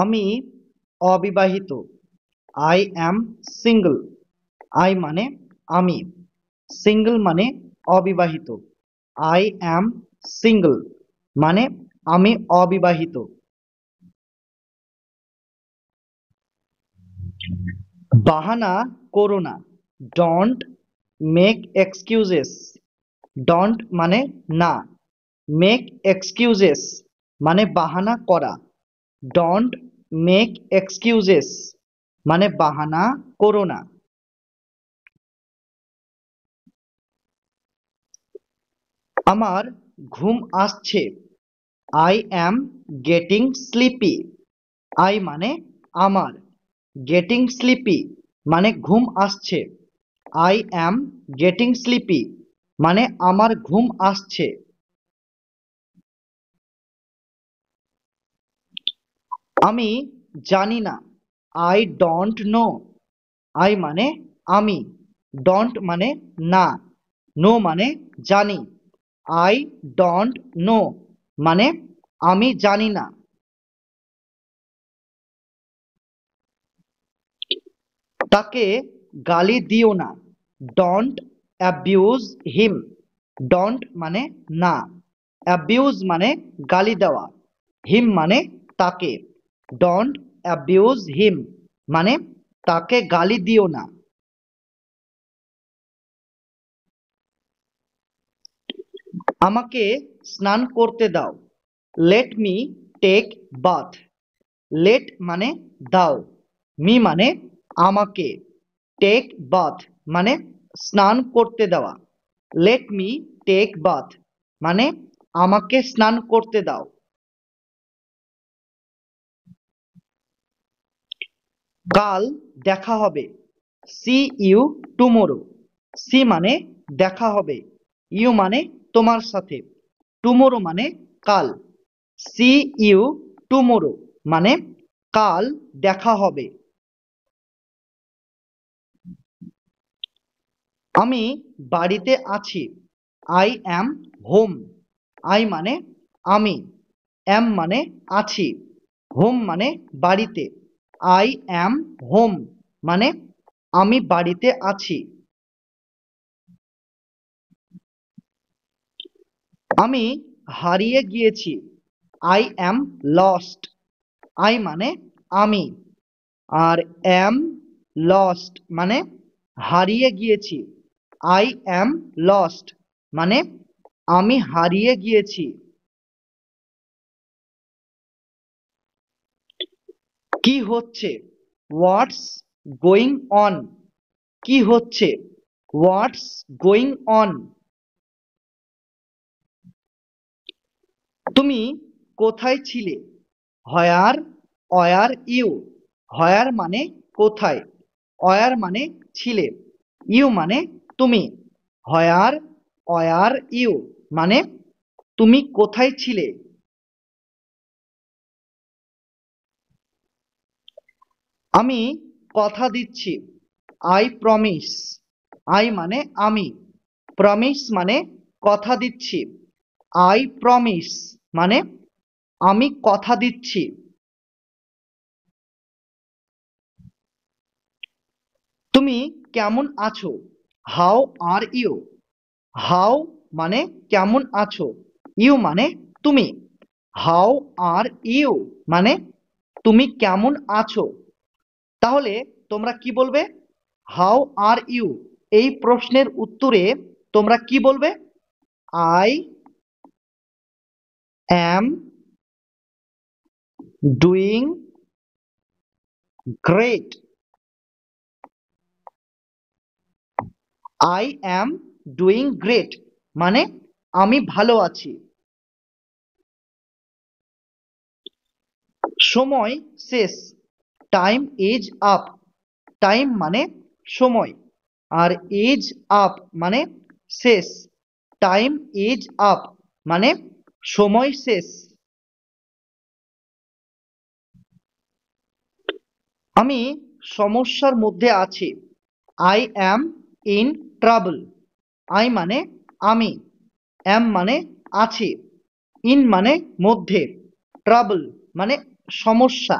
আমি অবিবাহিত। I am single. I মানে আমি, সিঙ্গল মানে অবিবাহিত। আই অ্যাম সিঙ্গল মানে আমি অবিবাহিত। বাহানা করো না। Don't make excuses. ডোন্ট মানে না, মেক এক্সকিউজেস মানে বাহানা করা। ডোন্ট মেক এক্সকিউজেস মানে বাহানা করো না। আমার ঘুম আসছে। I am getting sleepy. I মানে আমার, গেটিং স্লিপি মানে ঘুম আসছে। আই অ্যাম গেটিং স্লিপি মানে আমার ঘুম আসছে। আমি জানি না। I don't know. আই মানে আমি, ডোন্ট মানে না, নো মানে জানি। আই ডোন্ট নো মানে আমি জানি না। তাকে গালি দিও না। Don't abuse him. ডোন্ট মানে না, অ্যাবিউজ মানে গালি দেওয়া, হিম মানে তাকে। ডোন্ট অ্যাবিউজ হিম মানে তাকে গালি দিও না। আমাকে স্নান করতে দাও। Let me take bath. Let মানে দাও, মি মানে আমাকে, টেক বাথ মানে স্নান করতে দেওয়া। লেট মি টেক বাথ মানে আমাকে স্নান করতে দাও। কাল দেখা হবে। C you tomorrow. সি মানে দেখা হবে, ইউ মানে তোমার সাথে, টুমোরো মানে কাল। সি ইউ টুমোরো মানে কাল দেখা হবে। আমি বাড়িতে আছি। I am home. আই মানে আমি, অ্যাম মানে আছি, হোম মানে বাড়িতে। আই অ্যাম হোম মানে আমি বাড়িতে আছি। আমি হারিয়ে গিয়েছি। I am lost. আই মানে আমি, আর অ্যাম লস্ট মানে হারিয়ে গিয়েছি। আই অ্যাম লস্ট মানে আমি হারিয়ে গিয়েছি। কি হচ্ছে? What's going on. কি হচ্ছে? What's going on. তুমি কোথায় ছিলে? হয়ার অয়ার ইউ। হয়ার মানে কোথায়, অয়ার মানে ছিলে, ইউ মানে তুমি। হয়ার অয়ার ইউ মানে তুমি কোথায় ছিলে? আমি কথা দিচ্ছি। I promise. আই মানে আমি, প্রমিস মানে কথা দিচ্ছি। আই প্রমিস মানে আমি কথা দিচ্ছি। তুমি কেমন আছো? How are you. হাউ মানে কেমন আছো, ইউ মানে তুমি। হাউ আর ইউ মানে তুমি কেমন আছো। তাহলে তোমরা কি বলবে? হাউ আর ইউ এই প্রশ্নের উত্তরে তোমরা কি বলবে? I am doing great. I am doing great মানে আমি ভালো আছি। সময় শেষ। Time is up. টাইম মানে সময়, আর ইজ আপ মানে শেষ। টাইম ইজ আপ মানে সময় শেষ। আমি সমস্যার মধ্যে আছি। I am in trouble. I মানে আমি, অ্যাম মানে আছি, ইন মানে মধ্যে, ট্রাবল মানে সমস্যা।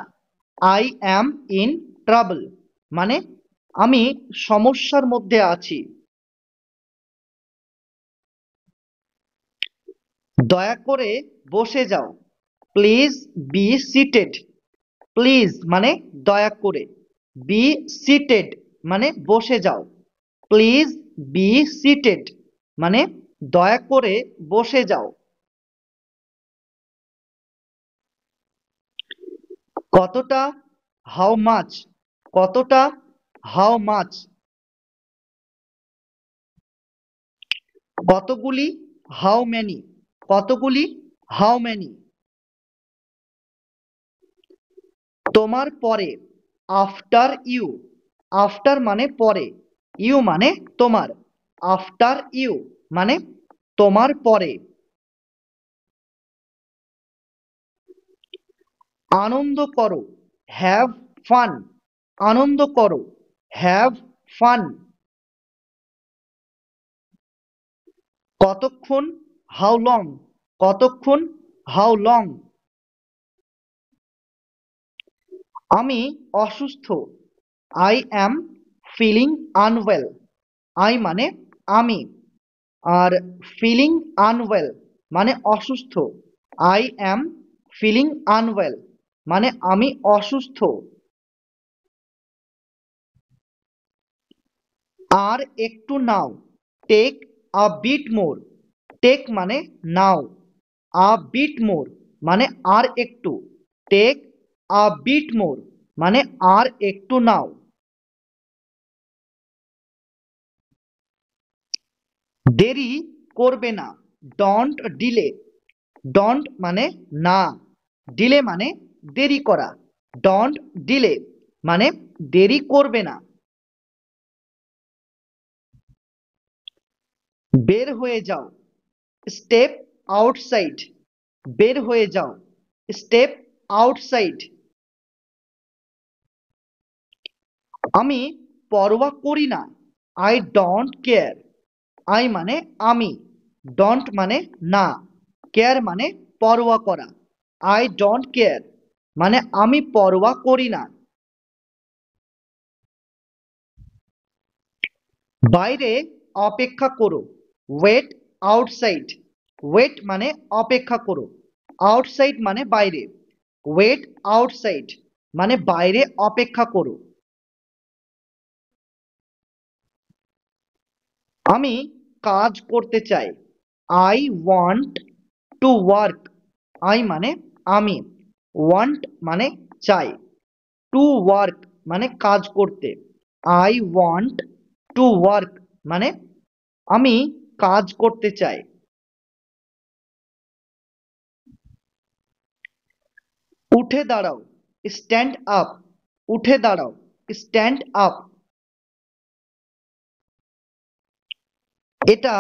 আই অ্যাম ইন ট্রাবল মানে আমি সমস্যার মধ্যে আছি। দয়া করে বসে যাও। Please be seated. প্লিজ মানে দয়া করে, বি সিটেড মানে বসে যাও, প্লিজ বি সিটেড মানে দয়া করে বসে যাও। কতটা, হাউ মাচ, কতটা, হাউ মাচ। কতগুলি, হাউ মেনি, কতগুলি, হাউ মেনি। তোমার পরে, আফটার ইউ, আফটার মানে পরে, ইউ মানে তোমার, আফটার ইউ মানে তোমার পরে। আনন্দ করো, হ্যাভ ফান, আনন্দ করো, হ্যাভ ফান। কতক্ষণ, হাউ লং, কতক্ষণ, হাউ লং। আমি অসুস্থ, I am feeling unwell, I মানে আমি, আর ফিলিং আনওয়েল মানে অসুস্থ, আই অ্যাম ফিলিং আনওয়েল মানে আমি অসুস্থ। আর একটু নাও, take a bit more, take মানে নাও, আ বিট মোর মানে আর একটু, টেক আ বিট মোর মানে আর একটু নাও। দেরি করবে না, ডোন্ট ডিলে, ডোন্ট মানে না, ডিলে মানে দেরি করা, ডোন্ট ডিলে মানে দেরি করবে না। বের হয়ে যাও, স্টেপ আউটসাইড, বের হয়ে যাও, স্টেপ আউটসাইড। আমি পরোয়া করি না, আই ডোন্ট কেয়ার, আই মানে আমি, ডোন্ট মানে না, কেয়ার মানে পরোয়া করা, আই ডোন্ট কেয়ার মানে আমি পরোয়া করি না। বাইরে অপেক্ষা করো, ওয়েট আউটসাইড, ওয়েট মানে অপেক্ষা করো, আউটসাইড মানে বাইরে, ওয়েট আউটসাইড মানে বাইরে অপেক্ষা করো। আমি কাজ করতে চাই, I want to work, I মানে আমি, ওয়ান্ট মানে চাই, টু ওয়ার্ক মানে কাজ করতে, আই ওয়ান্ট টু ওয়ার্ক মানে আমি কাজ করতে চাই। উঠে দাঁড়াও, স্ট্যান্ড আপ, উঠে দাঁড়াও, স্ট্যান্ড আপ। এটা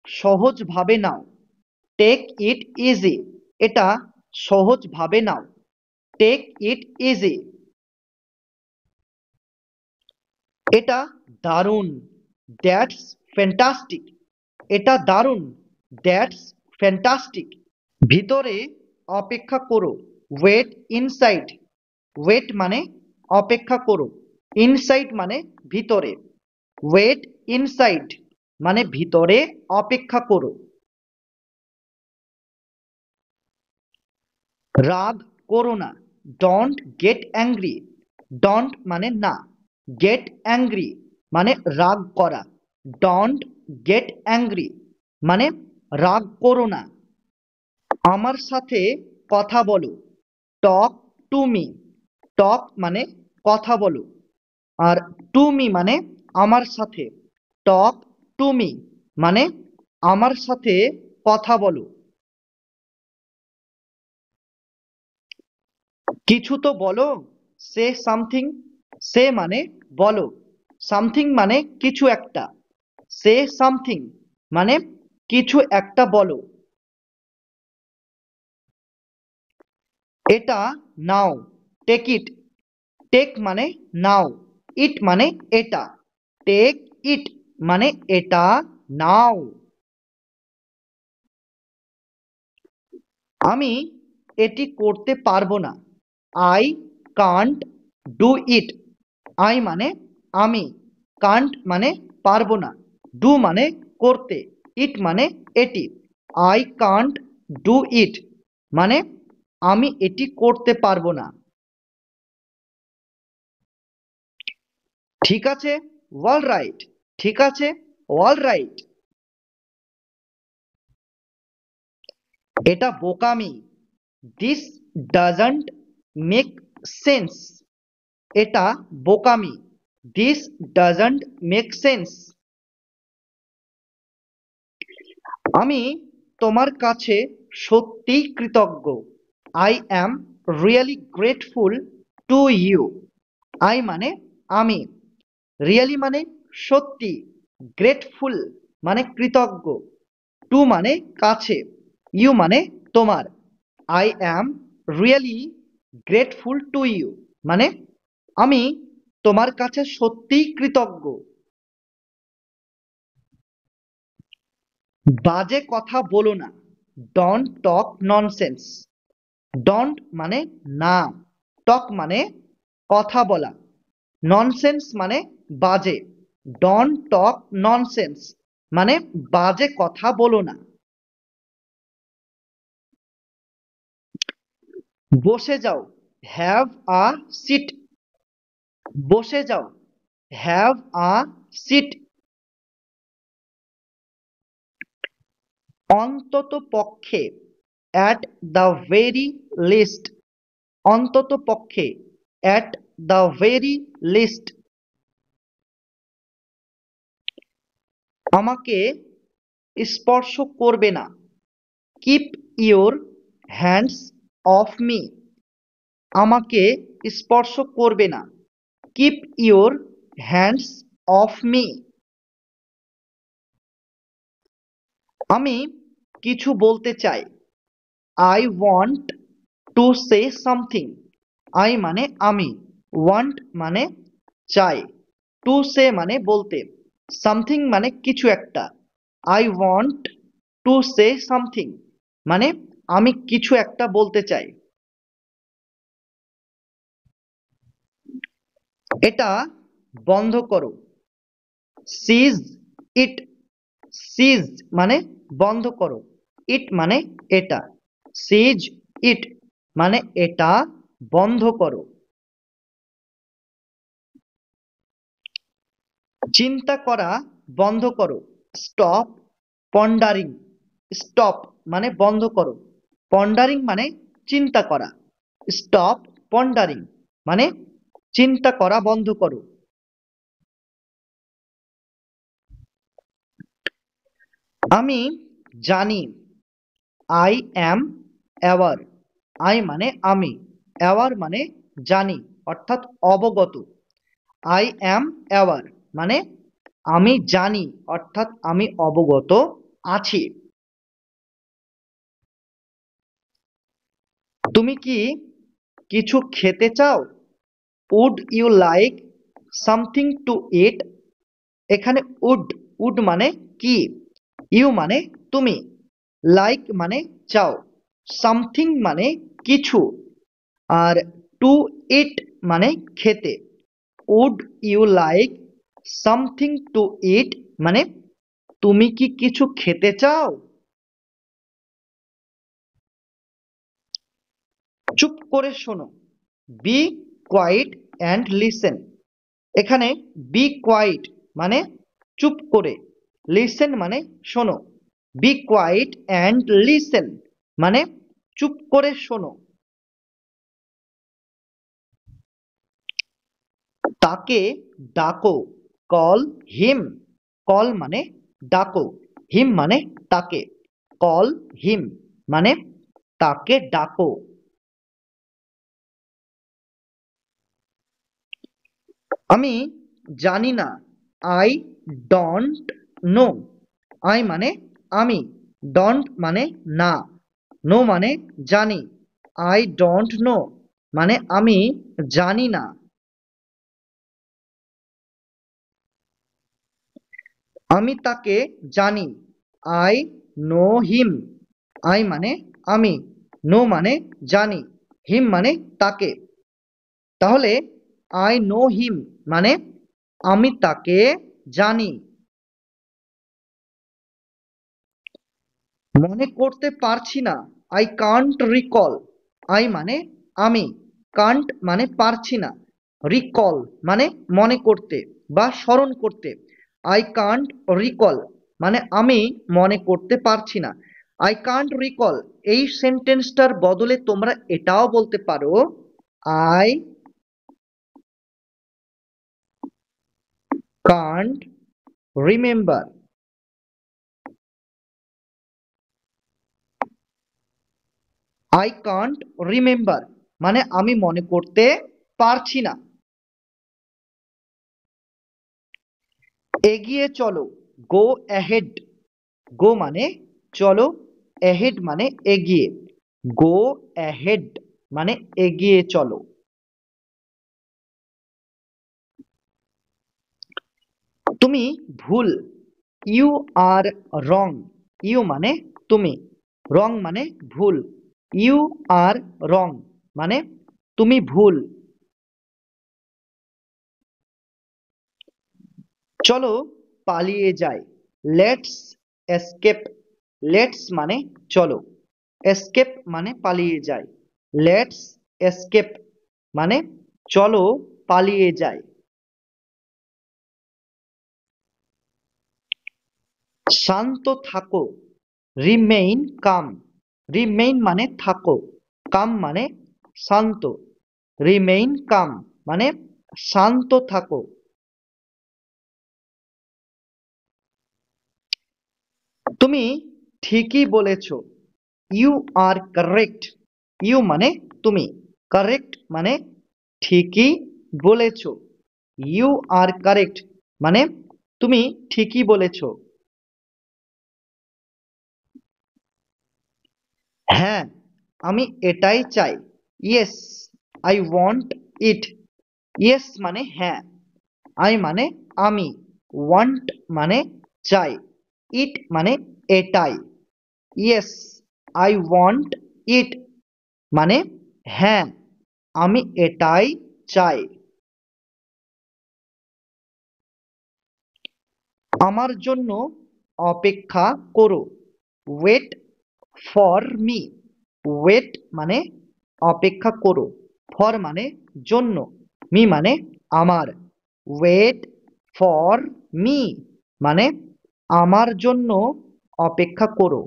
সহজভাবে নাও, টেক ইট ইজি, এটা সহজভাবে নাও, টেক ইট ইজি। এটা দারুণ, দ্যাটস ফ্যান্টাস্টিক, এটা দারুণ, দ্যাটস ফ্যান্টাস্টিক। ভিতরে অপেক্ষা করো, ওয়েট ইনসাইড, ওয়েট মানে অপেক্ষা করো, ইনসাইড মানে ভিতরে, ওয়েট ইনসাইড মানে ভিতরে অপেক্ষা করো। রাগ করো না, ডোন্ট গেট অ্যাংরি, ডোন্ট মানে না, গেট অ্যাংরি মানে রাগ করা, ডোন্ট গেট অ্যাংরি মানে রাগ করো না। আমার সাথে কথা বলো, টক টু মি, টক মানে কথা বলো, আর টু মি মানে আমার সাথে, টক টু মি মানে আমার সাথে কথা বলো। কিছু তো বলো, সে সামথিং, সে মানে বলো, সামথিং মানে কিছু একটা, সে সামথিং মানে কিছু একটা বলো। এটা নাও, টেক ইট, টেক মানে নাও, ইট মানে এটা, টেক ইট মানে এটা নাও। আমি এটি করতে পারবো না, I can't do it. I মানে আমি, কান্ট মানে পারবো না, ডু মানে করতে, ইট মানে এটি। আই কান্ট ডু ইট মানে আমি এটি করতে পারবো না। ঠিক আছে, অল রাইট। ঠিক আছে, অল রাইট। এটা বোকামি। This doesn't make sense. এটা বোকামি। This doesn't make sense. আমি তোমার কাছে সত্যিই কৃতজ্ঞ। I am really grateful to you. I মানে আমি, রিয়েলি মানে সত্যি, গ্রেটফুল মানে কৃতজ্ঞ, টু মানে কাছে, ইউ মানে তোমার। I am really grateful to you মানে আমি তোমার কাছে সত্যিই কৃতজ্ঞ। বাজে কথা বলো না। Don't talk nonsense. ডন্ট মানে না, টক মানে কথা বলা, ননসেন্স মানে বাজে। ডন্ট টক ননসেন্স মানে বাজে কথা বলো না। বসে যাও, হ্যাভ আ সিট। বসে যাও, হ্যাভ আ সিট। অন্তত পক্ষে, অ্যাট দ্য ভেরি লিস্ট। অন্তত পক্ষে, অ্যাট দ্য ভেরি লিস্ট। আমাকে স্পর্শ করবে না। Keep your hands of me. আমাকে স্পর্শ করবে না। Keep your hands of me. আমি কিছু বলতে চাই। I want to say something. I মানে আমি, ওয়ান্ট মানে চাই, টু সে মানে বলতে, সামথিং মানে কিছু একটা। I want to say something মানে আমি কিছু একটা বলতে চাই। এটা বন্ধ করো। সিজ ইট। সিজ মানে বন্ধ করো, ইট মানে এটা। সিজ ইট মানে এটা বন্ধ করো। চিন্তা করা বন্ধ করো। স্টপ পন্ডারিং। স্টপ মানে বন্ধ করো, পন্ডারিং মানে চিন্তা করা। স্টপ পন্ডারিং মানে চিন্তা করা বন্ধ করো। আমি জানি। I am aware. আই মানে আমি, অ্যাওয়ার মানে জানি অর্থাৎ অবগত। আই অ্যাম অ্যাওয়ার মানে আমি জানি অর্থাৎ আমি অবগত আছি। তুমি কি কিছু খেতে চাও? Would you like something to eat. এখানে উড, উড মানে কি, ইউ মানে তুমি, লাইক মানে চাও, সামথিং মানে কিছু, আর টু ইট মানে খেতে। Would you like something to eat মানে তুমি কি কিছু খেতে চাও? চুপ করে শোনো। Be quiet and listen. এখানে বি কোয়াইট মানে চুপ করে, লিসেন মানে শোনো। বি কোয়াইট অ্যান্ড লিসেন মানে চুপ করে শোনো। তাকে ডাকো, কল হিম। কল মানে ডাকো, হিম মানে তাকে, কল হিম মানে তাকে ডাকো। আমি জানি না। I don't know. আই মানে আমি, ডোন্ট মানে না, নো মানে জানি। আই ডোন্ট নো মানে আমি জানি না। আমি তাকে জানি। I know him. আই মানে আমি, নো মানে জানি, হিম মানে তাকে। তাহলে আই নো হিম মানে আমি তাকে জানি। মনে করতে পারছি না, আই কান্ট রিকল। আই মানে আমি, কান্ট মানে পারছি না, রিকল মানে মনে করতে বা স্মরণ করতে। আই কান্ট রিকল মানে আমি মনে করতে পারছি না। আই কান্ট রিকল এই সেন্টেন্সটার বদলে তোমরা এটাও বলতে পারো, I can't remember. I can't remember মানে আমি মনে করতে পারছি না। এগিয়ে চলো, গো অ্যাহেড। গো মানে চলো, অ্যাহেড মানে এগিয়ে। গো অ্যাহেড মানে এগিয়ে চলো। তুমি ভুল, ইউ আর রং। ইউ মানে তুমি, রং মানে ভুল। ইউ আর রং মানে তুমি ভুল। চলো পালিয়ে যাই, লেটস এসকেপ। লেটস মানে চলো, এসকেপ মানে পালিয়ে যাই। লেটস এসকেপ মানে চলো পালিয়ে যাই। শান্ত থাকো, রিমেইন কাম। রিমেইন মানে থাকো, কাম মানে শান্ত। রিমেইন কাম মানে শান্ত থাকো। তুমি ঠিকই বলেছো, ইউ আর কারেক্ট। ইউ মানে তুমি, কারেক্ট মানে ঠিকই বলেছো। ইউ আর কারেক্ট মানে তুমি ঠিকই বলেছো। হ্যাঁ, আমি এটাই চাই। Yes, I want it. Yes মানে হ্যাঁ, আই মানে আমি, ওয়ান্ট মানে চাই, ইট মানে এটাই। ইয়েস, আই ওয়ান্ট ইট মানে হ্যাঁ, আমি এটাই চাই। আমার জন্য অপেক্ষা করো, ওয়েট ফর মি। ওয়েট মানে অপেক্ষা করো, ফর মানে জন্য, মি মানে আমার। ওয়েট ফর মি মানে আমার জন্য অপেক্ষা করো।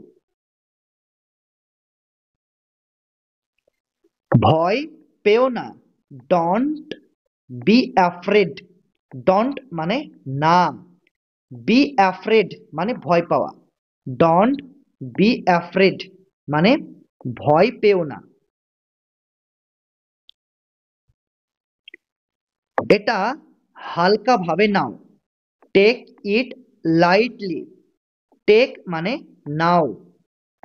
ভয় পেও না, ডোন্ট বি অ্যাফ্রেড। ডোন্ট মানে না, বি অ্যাফ্রেড মানে ভয় পাওয়া। ডোন্ট বি অ্যাফ্রেড মানে ভয় পেও না। এটা হালকাভাবে নাও, টেক ইট লাইটলি। টেক মানে নাও,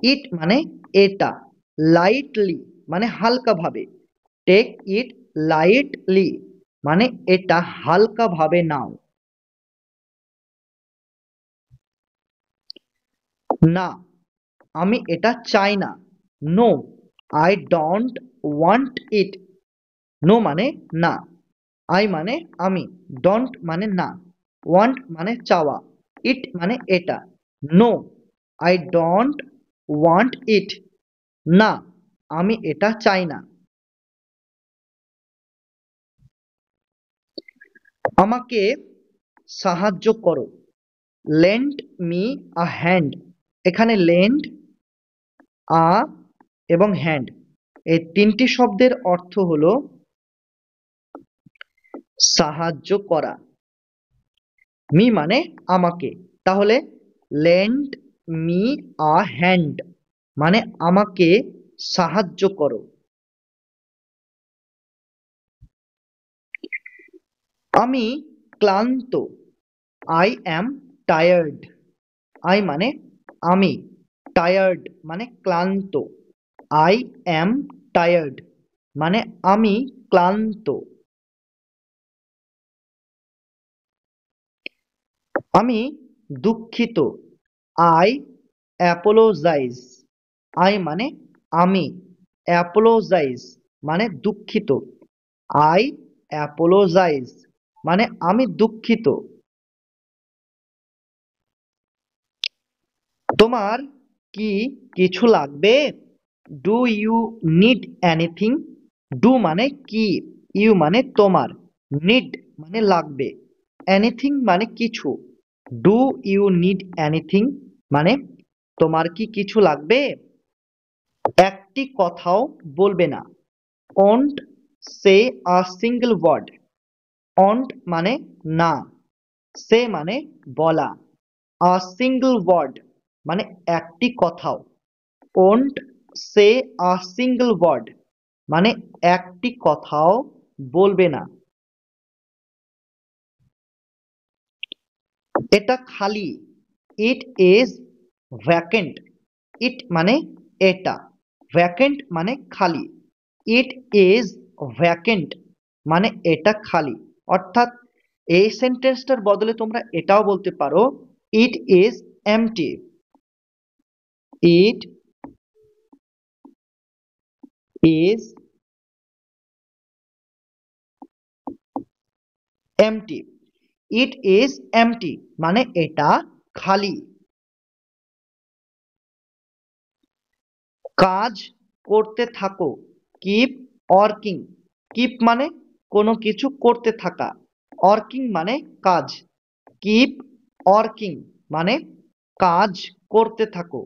ইট মানে এটা, লাইটলি মানে হালকাভাবে। টেক ইট লাইটলি মানে এটা হালকাভাবে নাও। না, আমি এটা চাই না। No, I don't want it. No মানে না, আই মানে আমি, ডোন্ট মানে না, ওয়ান্ট মানে চাওয়া, ইট মানে এটা। No, I don't want it. না, আমি এটা চাই না। আমাকে সাহায্য করো, লেন্ড মি আ হ্যান্ড। এখানে লেন্ড, আ এবং হ্যান্ড এই তিনটি শব্দের অর্থ হলো সাহায্য করা। মি মানে আমাকে, তাহলে লেন্ড মি আ হ্যান্ড মানে আমাকে সাহায্য করো। আমি ক্লান্ত, আই অ্যাম টায়ার্ড। আই মানে আমি, টায়ার্ড মানে ক্লান্ত। আই অ্যাম টায়ার্ড মানে আমি ক্লান্ত। আমি দুঃখিত, আই অ্যাপোলোজাইজ। আই মানে আমি, অ্যাপোলোজাইজ মানে দুঃখিত। আই অ্যাপোলোজাইজ মানে আমি দুঃখিত। তোমার কি কিছু লাগবে? Do you need anything? Do মানে কি, ইউ মানে তোমার, নিড মানে লাগবে, এনিথিং মানে কিছু। ডু ইউ নিড এনিথিং মানে তোমার কি কিছু লাগবে? একটি কথাও বলবে না। Won't say a single word. Won't মানে না, সে মানে বলা, আ সিঙ্গল ওয়ার্ড মানে একটি কথাও। Won't say a single word মানে একটি কথাও বলবে না। এটা খালি। It is vacant. ইট মানে এটা, ভ্যাকেন্ট মানে খালি। ইট ইজ ভ্যাকেন্ট মানে এটা খালি। অর্থাৎ এই সেন্টেন্সটার বদলে তোমরা এটাও বলতে পারো, it is empty. It is empty. It is empty মানে এটা খালি। কাজ করতে থাকো। Keep working. কিপ মানে কোনো কিছু করতে থাকা, ওয়ার্কিং মানে কাজ। কিপ ওয়ার্কিং মানে কাজ করতে থাকো।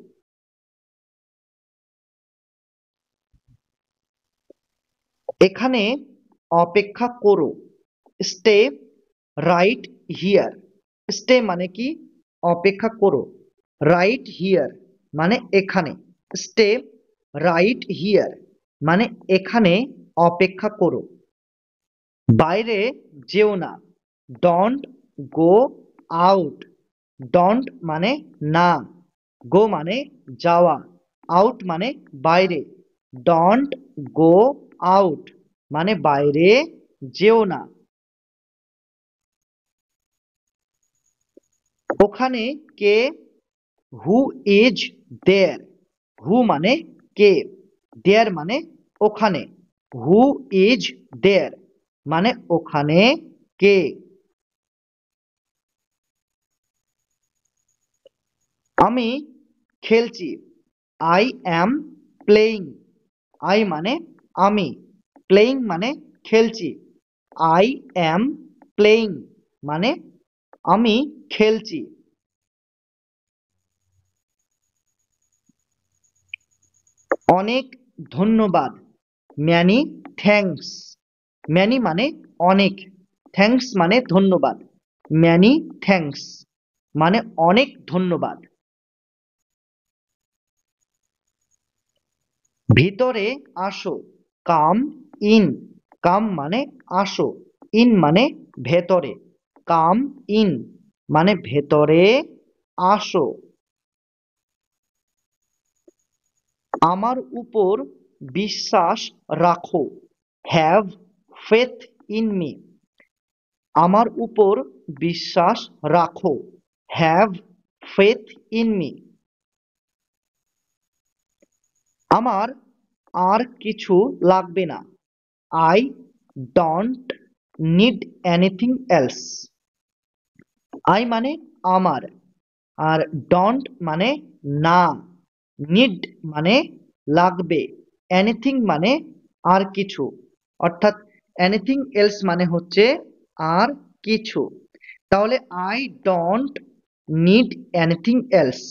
এখানে অপেক্ষা করো। Stay right here. স্টে মানে কি অপেক্ষা করো, রাইট হিয়ার মানে এখানে। স্টে রাইট হিয়ার মানে এখানে অপেক্ষা করো। বাইরে যেও না। Don't go out. ডোন্ট মানে না, গো মানে যাওয়া, আউট মানে বাইরে। ডোন্ট গো আউট মানে বাইরে যেও না। ওখানে কে? Who is there. হু মানে কে, দেয়ার মানে ওখানে। হু ইজ দেয়ার মানে ওখানে কে? আমি খেলছি। I am playing. আই মানে আমি, প্লেয়িং মানে খেলছি। আই অ্যাম প্লেয়িং মানে আমি খেলছি। অনেক ধন্যবাদ। Many thanks. ম্যানি মানে অনেক, থ্যাঙ্কস মানে ধন্যবাদ। ম্যানি থ্যাঙ্কস মানে অনেক ধন্যবাদ। ভিতরে আসো। Come in. কাম মানে আসো, ইন মানে ভেতরে। কাম ইন মানে ভেতরে আসো। আমার উপর বিশ্বাস রাখো। Have faith in me. আমার উপর বিশ্বাস রাখো। Have faith in me. আমার আর কিছু লাগবে না। I don't need anything else. I মানে আমার, আর ডোন্ট মানে না, নিড মানে লাগবে, এনিথিং মানে আর কিছু। অর্থাৎ এনিথিং এলস মানে হচ্ছে আর কিছু। তাহলে I don't need anything else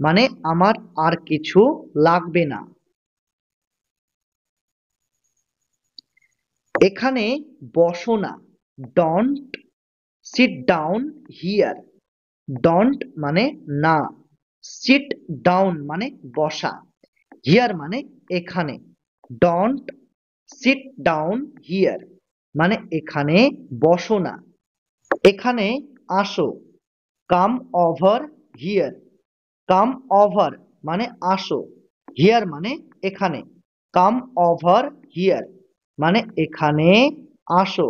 মানে আমার আর কিছু লাগবে না। এখানে বসো না। Don't sit down here. Don't মানে না, সিট ডাউন মানে বসা, হিয়ার মানে এখানে। ডোন্ট সিট ডাউন হিয়ার মানে এখানে বসো না। এখানে আসো। Come over here. Come over মানে আসো, হিয়ার মানে এখানে। কাম ওভার হিয়ার মানে এখানে আসো।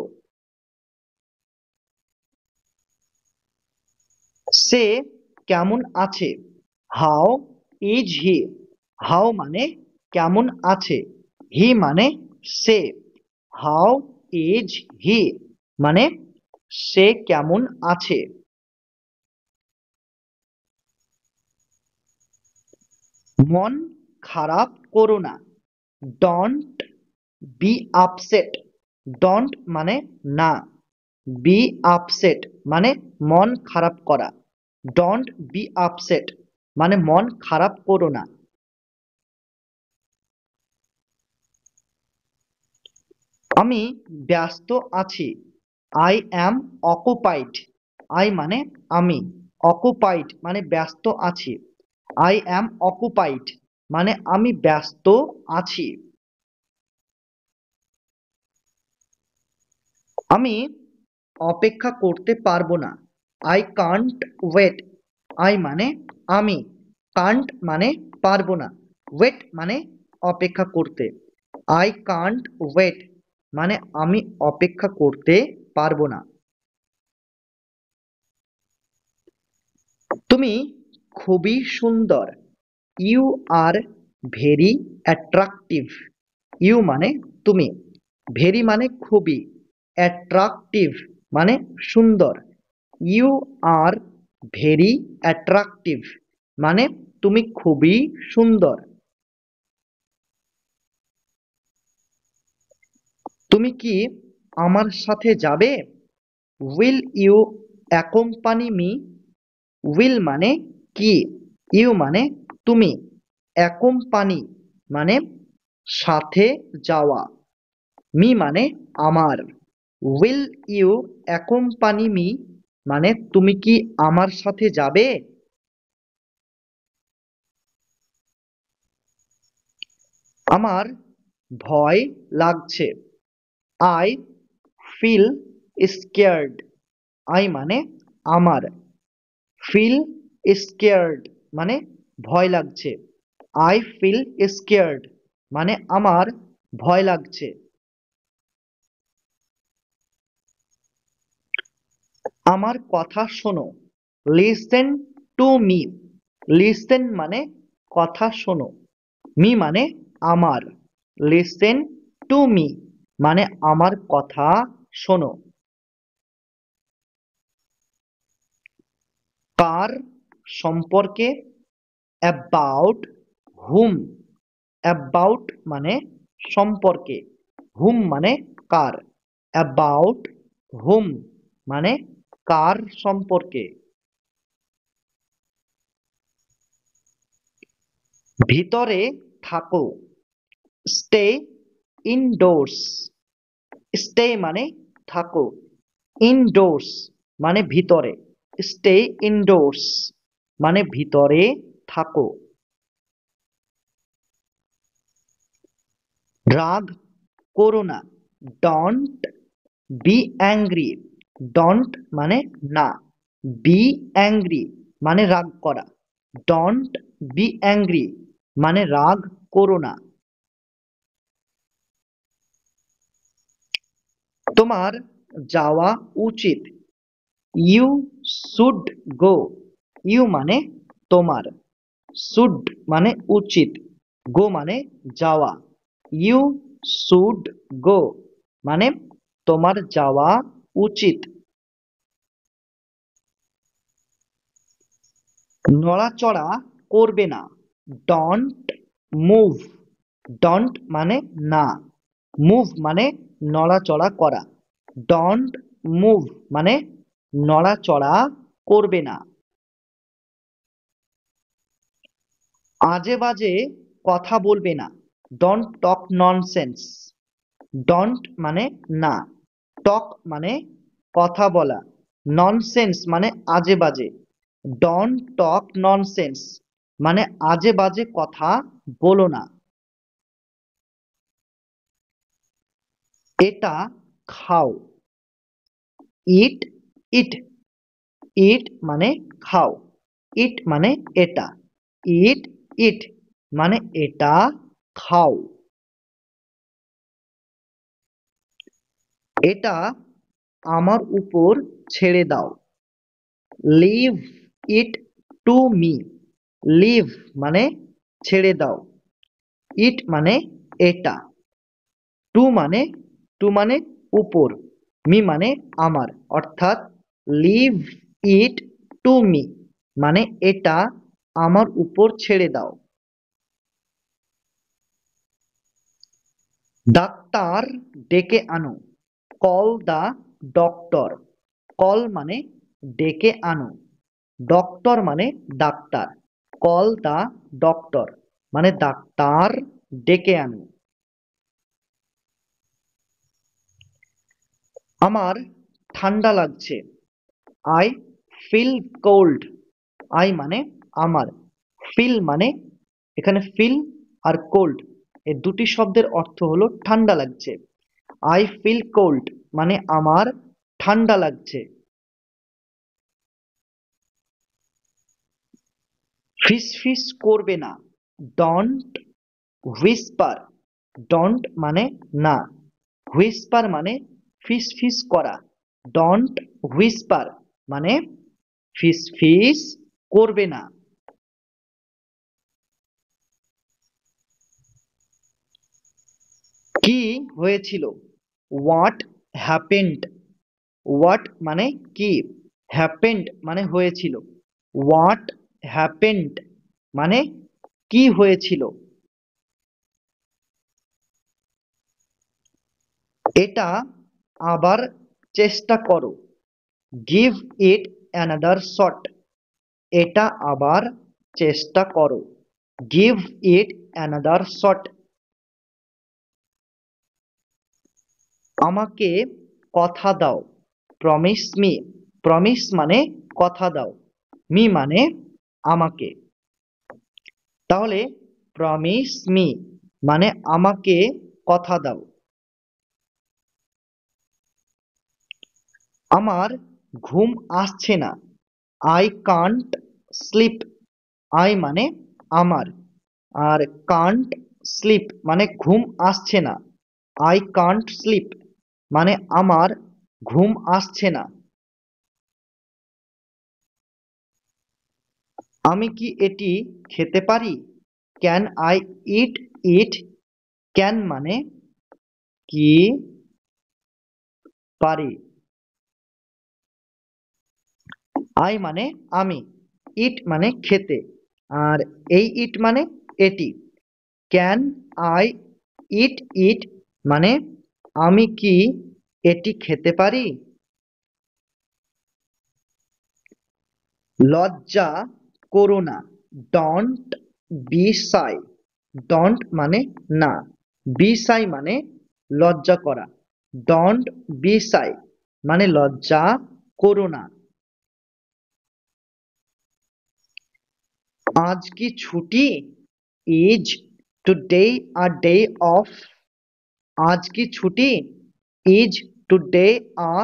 সে কেমন আছে? How is he. হাউ মানে কেমন আছে, হি মানে সে। হাউ ইজ হি মানে সে কেমন আছে। মন খারাপ করো না, ডোন্ট বি আপসেট। ডোন্ট মানে না, বি আপসেট মানে মন খারাপ করা। ডোন্ট বি আপসেট মানে মন খারাপ করো না। আমি ব্যস্ত আছি, আই অ্যাম অকুপাইড। আই মানে আমি, অকুপাইড মানে ব্যস্ত আছি। আই অ্যাম অকুপাইড মানে আমি ব্যস্ত আছি। আমি অপেক্ষা করতে পারবো না, আই কান্ট ওয়েট। আই মানে আমি, কান্ট মানে পারবো না, ওয়েট মানে অপেক্ষা করতে। আই কান্ট ওয়েট মানে আমি অপেক্ষা করতে পারবো না। তুমি খুবই সুন্দর, you are very attractive. You মানে তুমি, ভেরি মানে খুবই, অ্যাট্রাকটিভ মানে সুন্দর। ইউ আর ভেরি অ্যাট্রাকটিভ মানে তুমি খুবই সুন্দর। তুমি কি আমার সাথে যাবে, will you accompany me. Will মানে কি, ইউ মানে তুমি, অ্যাকম্পানি মানে সাথে যাওয়া, মি মানে আমার। উইল ইউ অ্যাকম্পানি মি মানে তুমি কি আমার সাথে যাবে। আমার ভয় লাগছে, আই ফিল স্কেয়ার্ড। আই মানে আমার, ফিল স্কেয়ার্ড মানে ভয় লাগছে। আই ফিল স্কেয়ার্ড মানে আমার ভয় লাগছে। আমার কথা শোনো, লিসেন টু মি। লিসেন মানে কথা শোনো, মি মানে আমার, লিসেন টু মি মানে আমার কথা শোনো। কার সম্পর্কে, অ্যাবাউট হুম। অ্যাবাউট মানে সম্পর্কে, হুম মানে কার, অ্যাবাউট হুম মানে কার সম্পর্কে। ভিতরে থাকো, স্টে ইনডোরস। স্টে মানে থাকো, ইনডোরস মানে ভিতরে, স্টে ইনডোরস মানে ভিতরে থাকো। রাগ করো না, ডোন্ট বি অ্যাংরি। ডোন্ট মানে না, বি অ্যাংরি মানে রাগ করা। ডোন্ট বি অ্যাংরি মানে রাগ করো না। তোমার যাওয়া উচিত, ইউ শুড গো। ইউ মানে তোমার, শুড মানে উচিত, গো মানে যাওয়া। ইউ শুড গো মানে তোমার যাওয়া উচিত। নড়াচড়া করবে না, ডন্ট মুভ। ডন্ট মানে না, মুভ মানে নড়াচড়া করা। ডন্ট মুভ মানে নড়াচড়া করবে না। আজে বাজে কথা বলবে না, ডন্ট টক ননসেন্স। ডন্ট মানে না, টক মানে কথা বলা, ননসেন্স মানে আজে বাজে। ডন্ট টক ননসেন্স মানে আজে বাজে কথা বলো না। এটা খাও, ইট ইট। ইট মানে খাও, ইট মানে এটা, ইট ইট মানে এটা খাও। এটা আমার উপর ছেড়ে দাও, leave it to me. Leave মানে ছেড়ে দাও, ইট মানে এটা, টু মানে উপর, মি মানে আমার, অর্থাৎ লিভ ইট টু মি মানে এটা আমার উপর ছেড়ে দাও। ডাক্তার ডেকে আনো, কল দা ডক্টর। কল মানে ডেকে আনো, ডক্টর মানে ডাক্তার, কল দা ডক্টর মানে ডাক্তার ডেকে আনো। আমার ঠান্ডা লাগছে, আই ফিল কোল্ড। আই মানে আমার, ফিল মানে এখানে ফিল আর কোল্ড এই দুটি শব্দের অর্থ হলো ঠান্ডা লাগছে। আই ফিল কোল্ড মানে আমার ঠান্ডা লাগছে। ফিস ফিস করবে না, ডন্ট হুইসপার। ডন্ট মানে না, হুইসপার মানে ফিস ফিস করা। ডন্ট হুইসপার মানে ফিস ফিস করবে না। কি হয়েছিল, হোয়াট হ্যাপেন্ড। হোয়াট মানে কি, হ্যাপেন্ড মানে হয়েছিল, হোয়াট হ্যাপেন্ড মানে কি হয়েছিল। এটা আবার চেষ্টা করো, গিভ ইট অ্যানাদার শট। এটা আবার চেষ্টা করো, গিভ ইট অ্যানাদার শট। আমাকে কথা দাও, প্রমিস মি। প্রমিস মানে কথা দাও, মি মানে আমাকে। তাহলে প্রমিস মি মানে আমাকে কথা দাও। আমার ঘুম আসছে না, আই কান্ট স্লিপ। আই মানে আমার, আর কান্ট স্লিপ মানে ঘুম আসছে না। আই কান্ট স্লিপ মানে আমার ঘুম আসছে না। আমি কি এটি খেতে পারি, can I eat it. Can মানে কি, পারি। আই মানে আমি, ইট মানে খেতে, আর এই ইট মানে এটি। ক্যান আই ইট ইট মানে আমি কি এটি খেতে পারি। লজ্জা করো না, ডন্ট বি সাই। ডন্ট মানে না, বি সাই মানে লজ্জা করা। ডন্ট বি সাই মানে লজ্জা করো না। আজ কি ছুটি, is today a day off. আজ কি ছুটি, is today a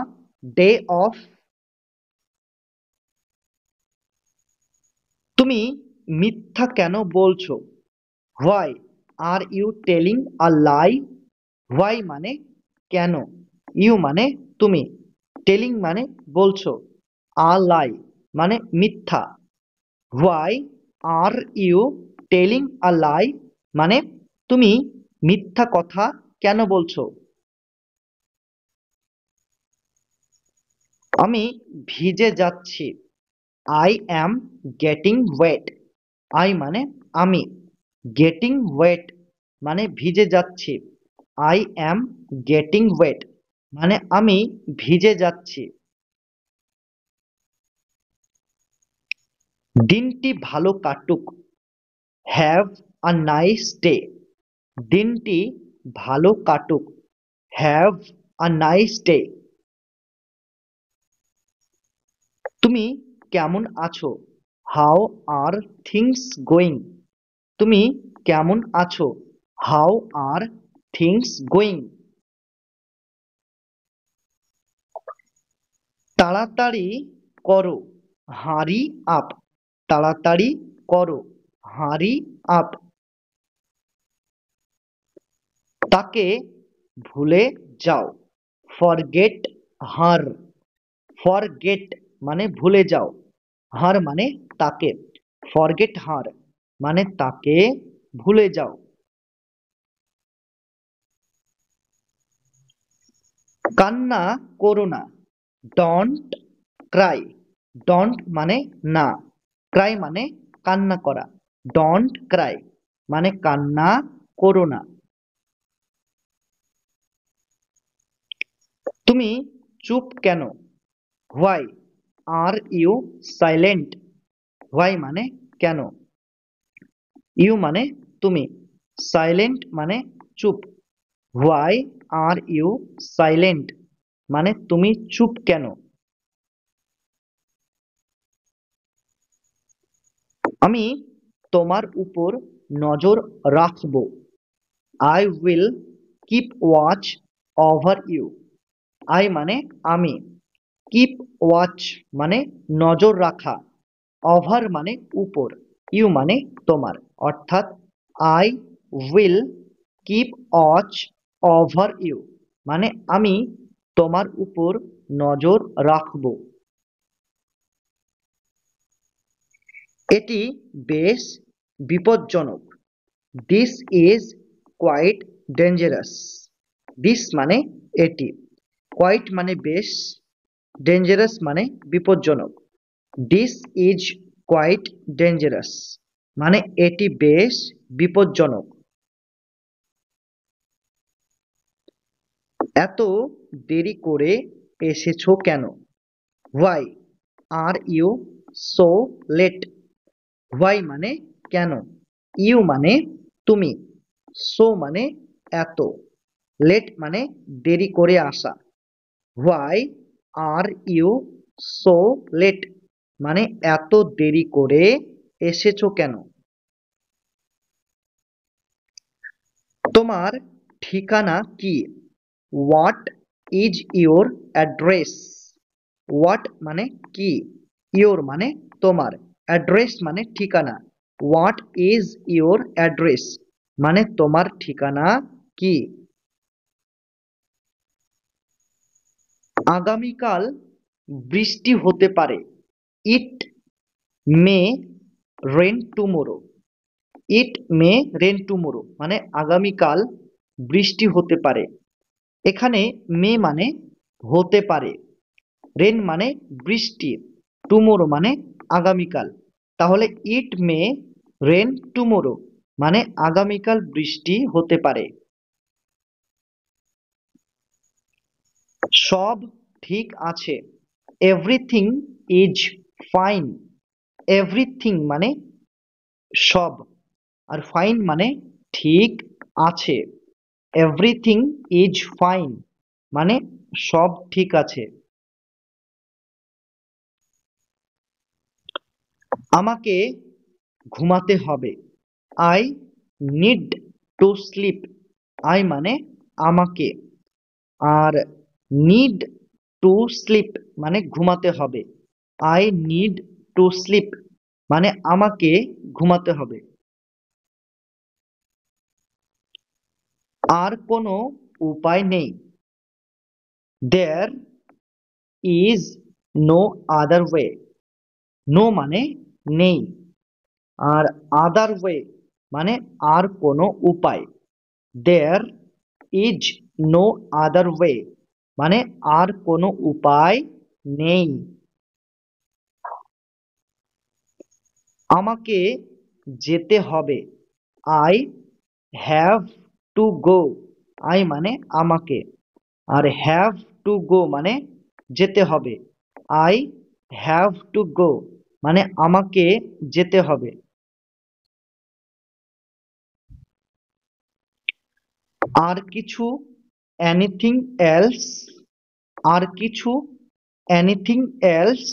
day off. তুমি মিথ্যা কেন বলছো, why are you telling a lie. Why মানে কেন, ইউ মানে তুমি, টেলিং মানে বলছো, আ লাই মানে মিথ্যা। Why are you telling a লাই মানে তুমি মিথ্যা কথা কেন বলছো। আমি ভিজে যাচ্ছি, I am getting wait. I মানে আমি, গেটিং ওয়েট মানে ভিজে যাচ্ছি। আই অ্যাম গেটিং ওয়েট মানে আমি ভিজে যাচ্ছি। দিনটি ভালো কাটুক, হ্যাভ আ নাইস ডে। দিনটি ভালো কাটুক, হ্যাভ আ নাইস ডে। তুমি কেমন আছো, হাউ আর থিংস গোয়িং। তুমি কেমন আছো, হাউ আর থিংস গোয়িং। তাড়াতাড়ি করো, হারি আপ। তাড়াতাড়ি করো, হারি আপ। তাকে ভুলে যাও, ফরগেট হার। ফরগেট মানে ভুলে যাও, হার মানে তাকে, ফরগেট হার মানে তাকে ভুলে যাও। কান্না করো না, ডোন্ট ক্রাই। ডোন্ট মানে না, ক্রাই মানে কান্না করা। ডোন্ট ক্রাই মানে কান্না করো না। তুমি চুপ কেন? Why are you silent? Why মানে কেন, ইউ মানে তুমি, সাইলেন্ট মানে চুপ। হোয়াই আর ইউ সাইলেন্ট মানে তুমি চুপ কেন? আমি তোমার উপর নজর রাখব। I will keep watch over you. I মানে আমি, কিপ ওয়াচ মানে নজর রাখা, ওভার মানে উপর, ইউ মানে তোমার। অর্থাৎ I will keep watch over you মানে আমি তোমার উপর নজর রাখব। এটি বেশ বিপজ্জনক। This is quite dangerous. This মানে এটি, কোয়াইট মানে বেশ, ডেঞ্জারাস মানে বিপজ্জনক। দিস ইজ কোয়াইট ডেঞ্জারাস মানে এটি বেশ বিপজ্জনক। এত দেরি করে এসেছো কেন? Why are you so late? Why মানে কেন, ইউ মানে তুমি, সো মানে এত, লেট মানে দেরি করে আসা। Why are you so late মানে এত দেরি করে এসেছো কেন? তোমার ঠিকানা কি? What is your address? What মানে কি, ইউর মানে তোমার, অ্যাড্রেস মানে ঠিকানা। হোয়াট ইজ ইউর অ্যাড্রেস মানে তোমার ঠিকানা কি? আগামীকাল বৃষ্টি হতে পারে। ইট মে রেন টুমোরো। ইট মে রেন টুমোরো মানে আগামীকাল বৃষ্টি হতে পারে। এখানে মে মানে হতে পারে, রেন মানে বৃষ্টি, টুমোরো মানে আগামীকাল। তাহলে ইট মে রেন টুমোরো মানে আগামীকাল বৃষ্টি হতে পারে। সব ঠিক আছে। Everything is fine. এভরিথিং মানে সব, আর ফাইন মানে ঠিক আছে। এভরিথিং ইজ ফাইন মানে সব ঠিক আছে। আমাকে ঘুমাতে হবে। I need to sleep. I মানে আমাকে, আর নিড টু স্লিপ মানে ঘুমাতে হবে। আই নিড টু স্লিপ মানে আমাকে ঘুমাতে হবে। আর কোনো উপায় নেই। There is no other way. No মানে নেই, আর আদার ওয়ে মানে আর কোনো উপায়। There is no other way মানে আর কোনো উপায় নেই। আমাকে যেতে হবে। I have to go. I মানে আমাকে, আর হ্যাভ টু গো মানে যেতে হবে। আই হ্যাভ টু গো মানে আমাকে যেতে হবে। আর কিছু, এনিথিং এলস? আর কিছু, এনিথিং এলস?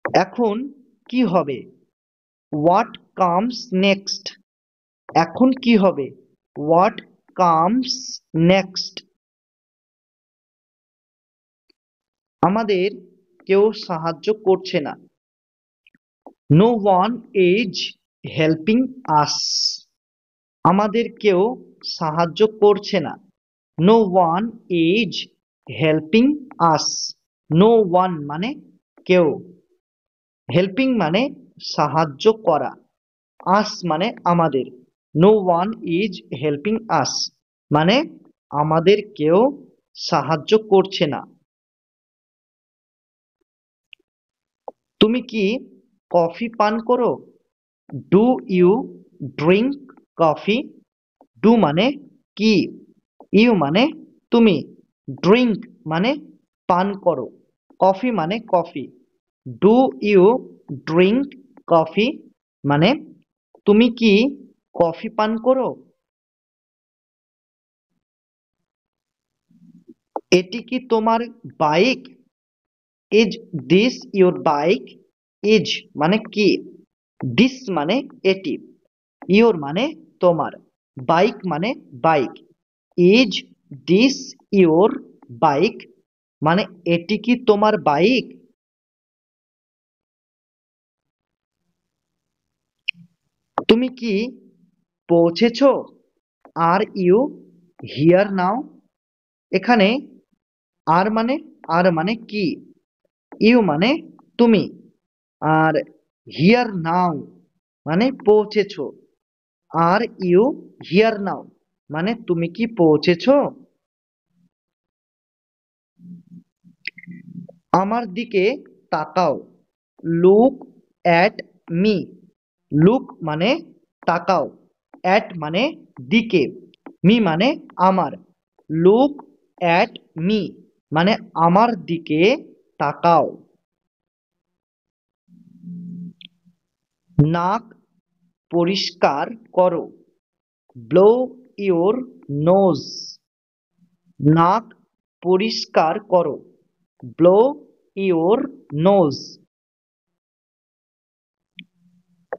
এখন কি হবে? What comes next? এখন কি হবে? What comes next? আমাদের কেউ সাহায্য করছে না। No one is helping us. আমাদের কেউ সাহায্য করছে না। No one is helping us. No one মানে কেউ, হেল্পিং মানে সাহায্য করা, আস মানে আমাদের। No one is helping us মানে আমাদের কেউ সাহায্য করছে না। তুমি কি কফি পান করো? Do you drink coffee? Do মানে কি, ইউ মানে তুমি, ড্রিঙ্ক মানে পান করো, কফি মানে coffee. Do you drink coffee মানে তুমি কি কফি পান করো? এটি কি তোমার bike? Is this your bike? Is মানে কি, দিস মানে এটি, ইউর মানে তোমার, বাইক মানে bike. Is this your bike মানে এটি কি তোমার বাইক? তুমি কি পৌঁছেছো? আর ইউ হিয়ার নাও? এখানে আর মানে কি, ইউ মানে তুমি, আর হিয়ার নাও মানে পৌঁছেছো। আর ইউ হিয়ার নাও মানে তুমি কি পৌঁছেছো? আমার দিকে তাকাও। Look at me. লুক মানে তাকাও, অ্যাট মানে দিকে, মি মানে আমার। লুক অ্যাট মি মানে আমার দিকে তাকাও। নাক পরিষ্কার করো। Blow your nose. নাক পরিষ্কার করো। Blow your nose.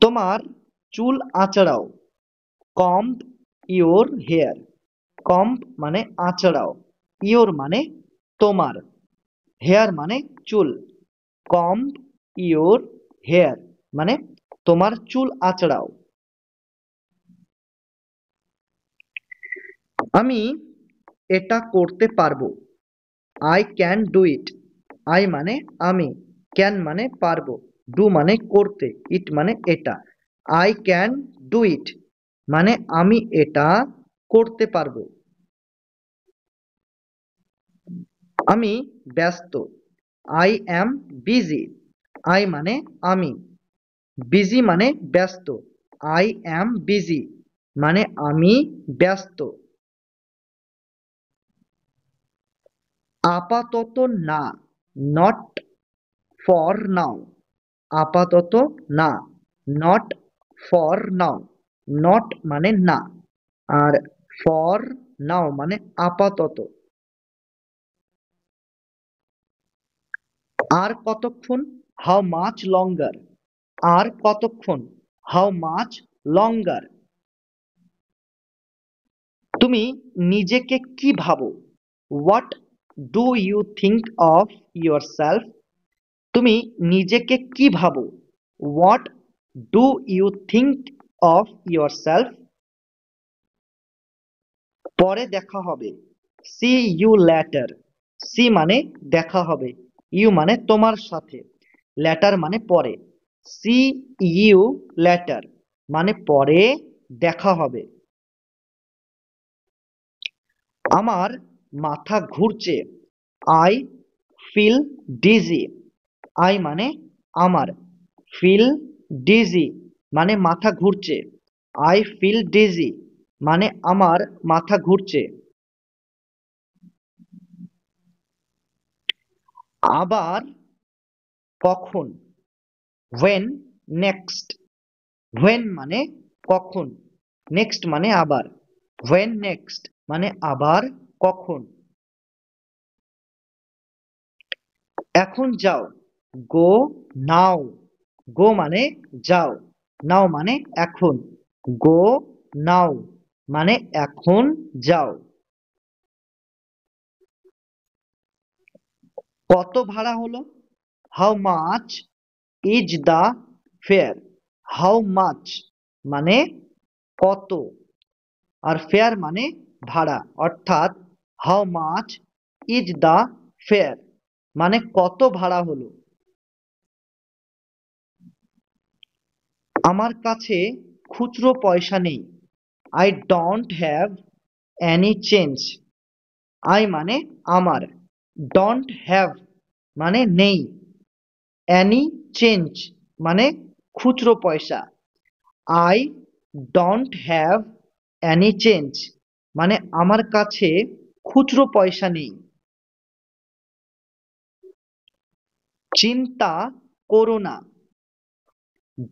তোমার চুল আঁচড়াও। কম্ব ইওর হেয়ার। কম্ব মানে আঁচড়াও, ইওর মানে তোমার, হেয়ার মানে চুল। কম্ব ইওর হেয়ার মানে তোমার চুল আঁচড়াও। আমি এটা করতে পারবো। I can do it. I মানে আমি, ক্যান মানে পারবো, ডু মানে করতে, ইট মানে এটা। আই ক্যান ডু ইট মানে আমি এটা করতে পারবো। আমি ব্যস্ত। I am busy. আই মানে আমি, বিজি মানে ব্যস্ত। আই অ্যাম বিজি মানে আমি ব্যস্ত। আপাতত না, নট ফর নাও। আপাতত না, নট ফর নাও। নট মানে না, আর ফর নাও মানে আপাতত। আর কতক্ষণ? How much longer. আর কতক্ষণ? How much longer. তুমি নিজেকে কি ভাবো? What do you think of yourself? তুমি নিজেকে কি ভাবো? What do you think of yourself? পরে দেখা হবে। C you letter. সি মানে দেখা হবে, ইউ মানে তোমার সাথে, ল্যাটার মানে পরে। সি ইউ ল্যাটার মানে পরে দেখা হবে। আমার মাথা ঘুরছে। I feel DG. আই মানে আমার, ফিল ডিজি মানে মাথা ঘুরছে। আই ফিল ডিজি মানে আমার মাথা ঘুরছে। আবার কখন? when next। when মানে কখন, next মানে আবার, when next মানে আবার কখন। এখন যাও। গো নাও। গো মানে যাও, নাও মানে এখন। গো নাও মানে এখন যাও। কত ভাড়া হলো? How much is the fair? How much মানে কত, আর ফেয়ার মানে ভাড়া, অর্থাৎ how much is the fair মানে কত ভাড়া হলো। আমার কাছে খুচরো পয়সা নেই। I don't have any change. I মানে আমার, ডোন্ট হ্যাভ মানে নেই, অ্যানি চেঞ্জ মানে খুচরো পয়সা। I don't have any change মানে আমার কাছে খুচরো পয়সা নেই। চিন্তা করো না,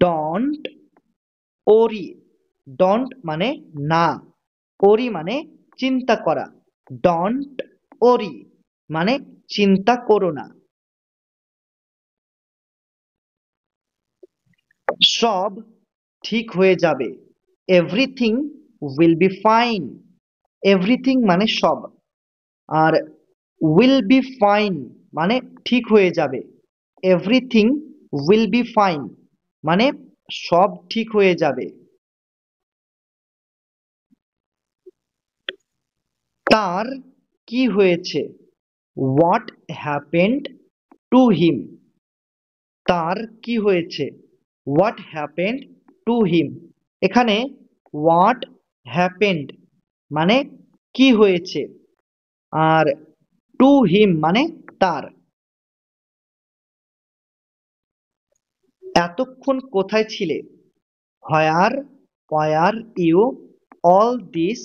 ডোন্ট ওরি, ডোন্ট মানে না, ওরি মানে চিন্তা করা, ডোন্ট ওরি মানে চিন্তা করো না। সব ঠিক হয়ে যাবে, everything will be fine, everything মানে সব, আর উইল বি ফাইন মানে ঠিক হয়ে যাবে, এভরিথিং উইল বি ফাইন মানে সব ঠিক হয়ে যাবে। তার কি হয়েছে, হোয়াট হ্যাপেন্ড টু হিম, তার কি হয়েছে, হোয়াট হ্যাপেন্ড টু হিম। এখানে হোয়াট হ্যাপেন্ড মানে কি হয়েছে, আর টু হিম মানে তার। এতক্ষণ কোথায় ছিলে, where were you all this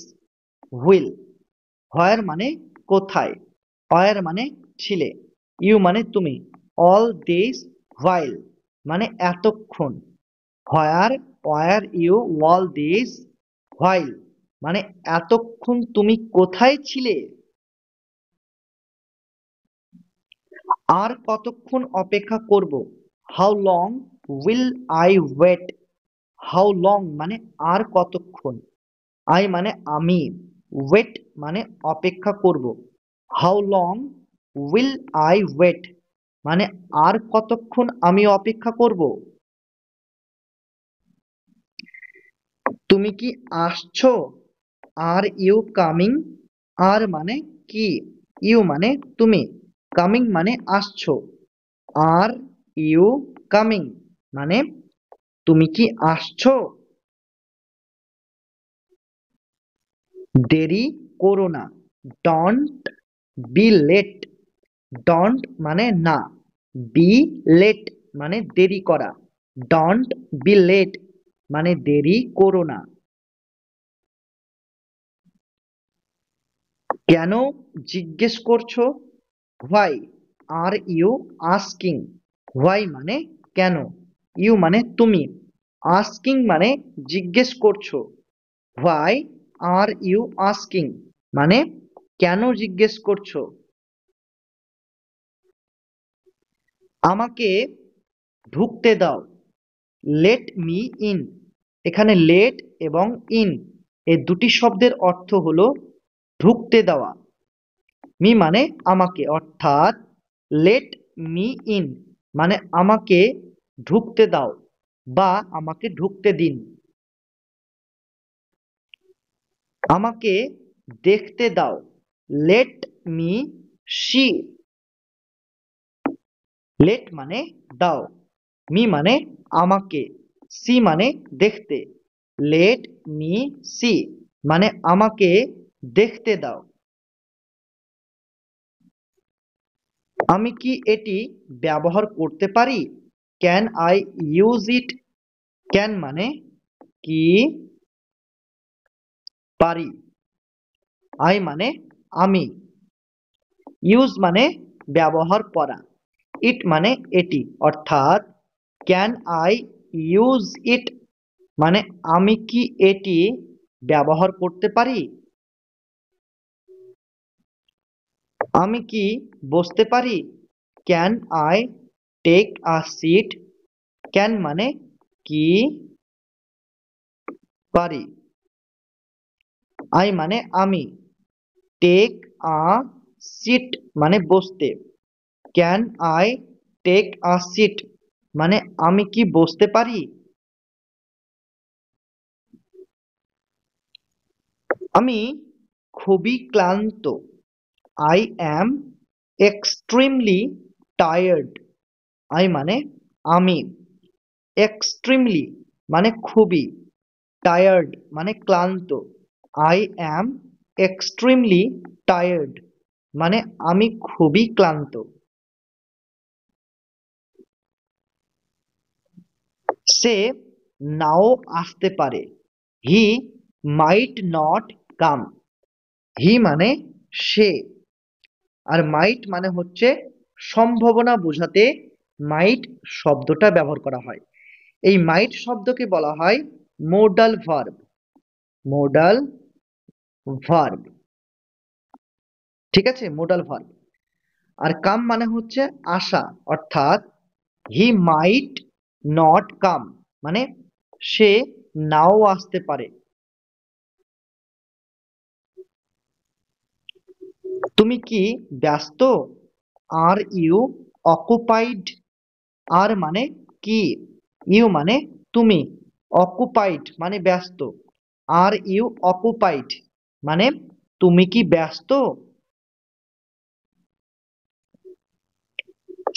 while, where মানে কোথায়, ওয়ার মানে ছিলে, ইউ মানে তুমি, অল দিস হোয়াইল মানে এতক্ষণ, where were you all this while মানে এতক্ষণ তুমি কোথায় ছিলে। আর কতক্ষণ অপেক্ষা করব, how long will I wait, how long মানে আর কতক্ষণ, আই মানে আমি, ওয়েট মানে অপেক্ষা করব, how long will I wait মানে আর কতক্ষণ আমি অপেক্ষা করব। তুমি কি আসছো, আর ইউ কামিং, আর মানে কি, ইউ মানে তুমি, কামিং মানে আসছো, আর ইউ কামিং মানে তুমি কি আসছো। দেরি করো না, ডোন্ট বি লেট, ডোন্ট মানে না, বি লেট মানে দেরি করা, ডোন্ট বি লেট মানে দেরি করো না। কেন জিজ্ঞেস করছো, why are you asking, why মানে কেন, ইউ মানে তুমি, আস্কিং মানে জিজ্ঞেস করছো, হোয়াই আর ইউ আস্কিং মানে কেন জিজ্ঞেস করছো। আমাকে ঢুকতে দাও, লেট মি ইন, এখানে লেট এবং ইন এই দুটি শব্দের অর্থ হলো ঢুকতে দেওয়া। মি মানে আমাকে, অর্থাৎ লেট মি ইন মানে আমাকে ঢুকতে দাও বা আমাকে ঢুকতে দিন। আমাকে দেখতে দাও, লেট মি সি, লেট মানে দাও, মি মানে আমাকে, সি মানে দেখতে, লেট মি সি মানে আমাকে দেখতে দাও। আমি কি এটি ব্যবহার করতে পারি, can I use it, can মানে কি, পারি, আই মানে আমি, ইউজ মানে ব্যবহার করা, ইট মানে এটি, অর্থাৎ ক্যান আই ইউজ ইট মানে আমি কি এটি ব্যবহার করতে পারি। আমি কি বসতে পারি, can I take a seat, can মানে কি, পারি, আই মানে আমি, টেক আ সিট মানে বসতে, can I take a seat মানে আমি কি বসতে পারি। আমি খুবই ক্লান্ত, I am extremely tired, I মানে আমি, এক্সট্রিমলি মানে খুবই, টায়ার্ড মানে ক্লান্ত, আই অ্যাম এক্সট্রিমলি টায়ার্ড মানে আমি খুবই ক্লান্ত। সে নাও আসতে পারে। হি মাইট নট কাম। হি মানে সে, আর মাইট মানে হচ্ছে সম্ভাবনা বোঝাতে মাইট শব্দটা ব্যবহার করা হয়। এই মাইট শব্দকে বলা হয় মোডাল ভার্ব। মোডাল ভার্ব, ঠিক আছে, মোডাল ভার্ব। আর কাম মানে হচ্ছে আসা, অর্থাৎ হি মাইট নট কাম মানে সে নাও আসতে পারে। তুমি কি ব্যস্ত? Are you occupied? আর মানে কি, ইউ মানে তুমি, অকুপাইড মানে ব্যস্ত। আর ইউ অকুপাইড মানে তুমি কি ব্যস্ত?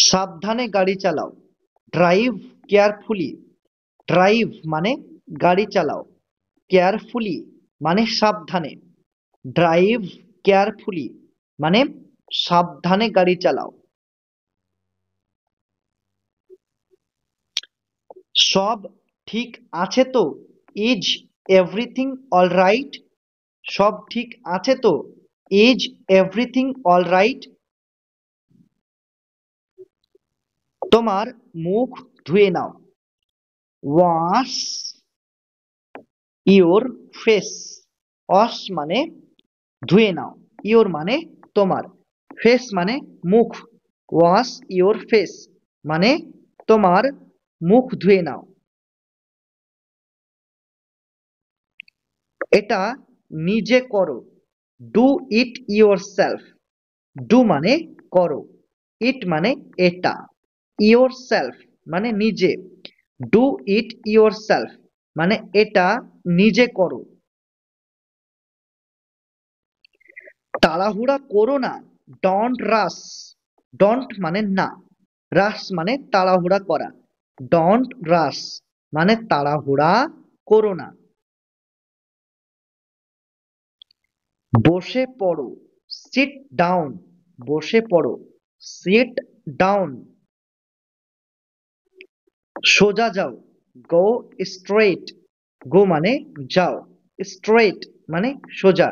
সাবধানে গাড়ি চালাও। Drive carefully. ড্রাইভ মানে গাড়ি চালাও, কেয়ারফুলি মানে সাবধানে। ড্রাইভ কেয়ারফুলি মানে সাবধানে গাড়ি চালাও। সব ঠিক আছে তো? Is everything alright? সব ঠিক আছে তো? Is everything alright? তোমার মুখ ধুয়ে নাও। Wash your face. ওয়াশ মানে ধুয়ে নাও, ইওর মানে তোমার, ফেস মানে মুখ। ওয়াশ ইওর ফেস মানে তোমার মুখ ধুয়ে নাও। এটা নিজে করো। Do eat your self. Do মানে করো, ইট মানে এটা, ইওর সেলফ মানে নিজে। ডু ইট ইওর সেলফ মানে এটা নিজে করো। তাড়াহুড়া করো না। Don't rush. ডোন্ট মানে না, রাশ মানে তাড়াহুড়া করা। ডোন্ট রাশ মানে তাড়াহুড়া করো না। বসে পড়ো। Sit down. বসে পড়ো, সিট ডাউন। সোজা যাও। Go straight. গো মানে যাও, স্ট্রেট মানে সোজা।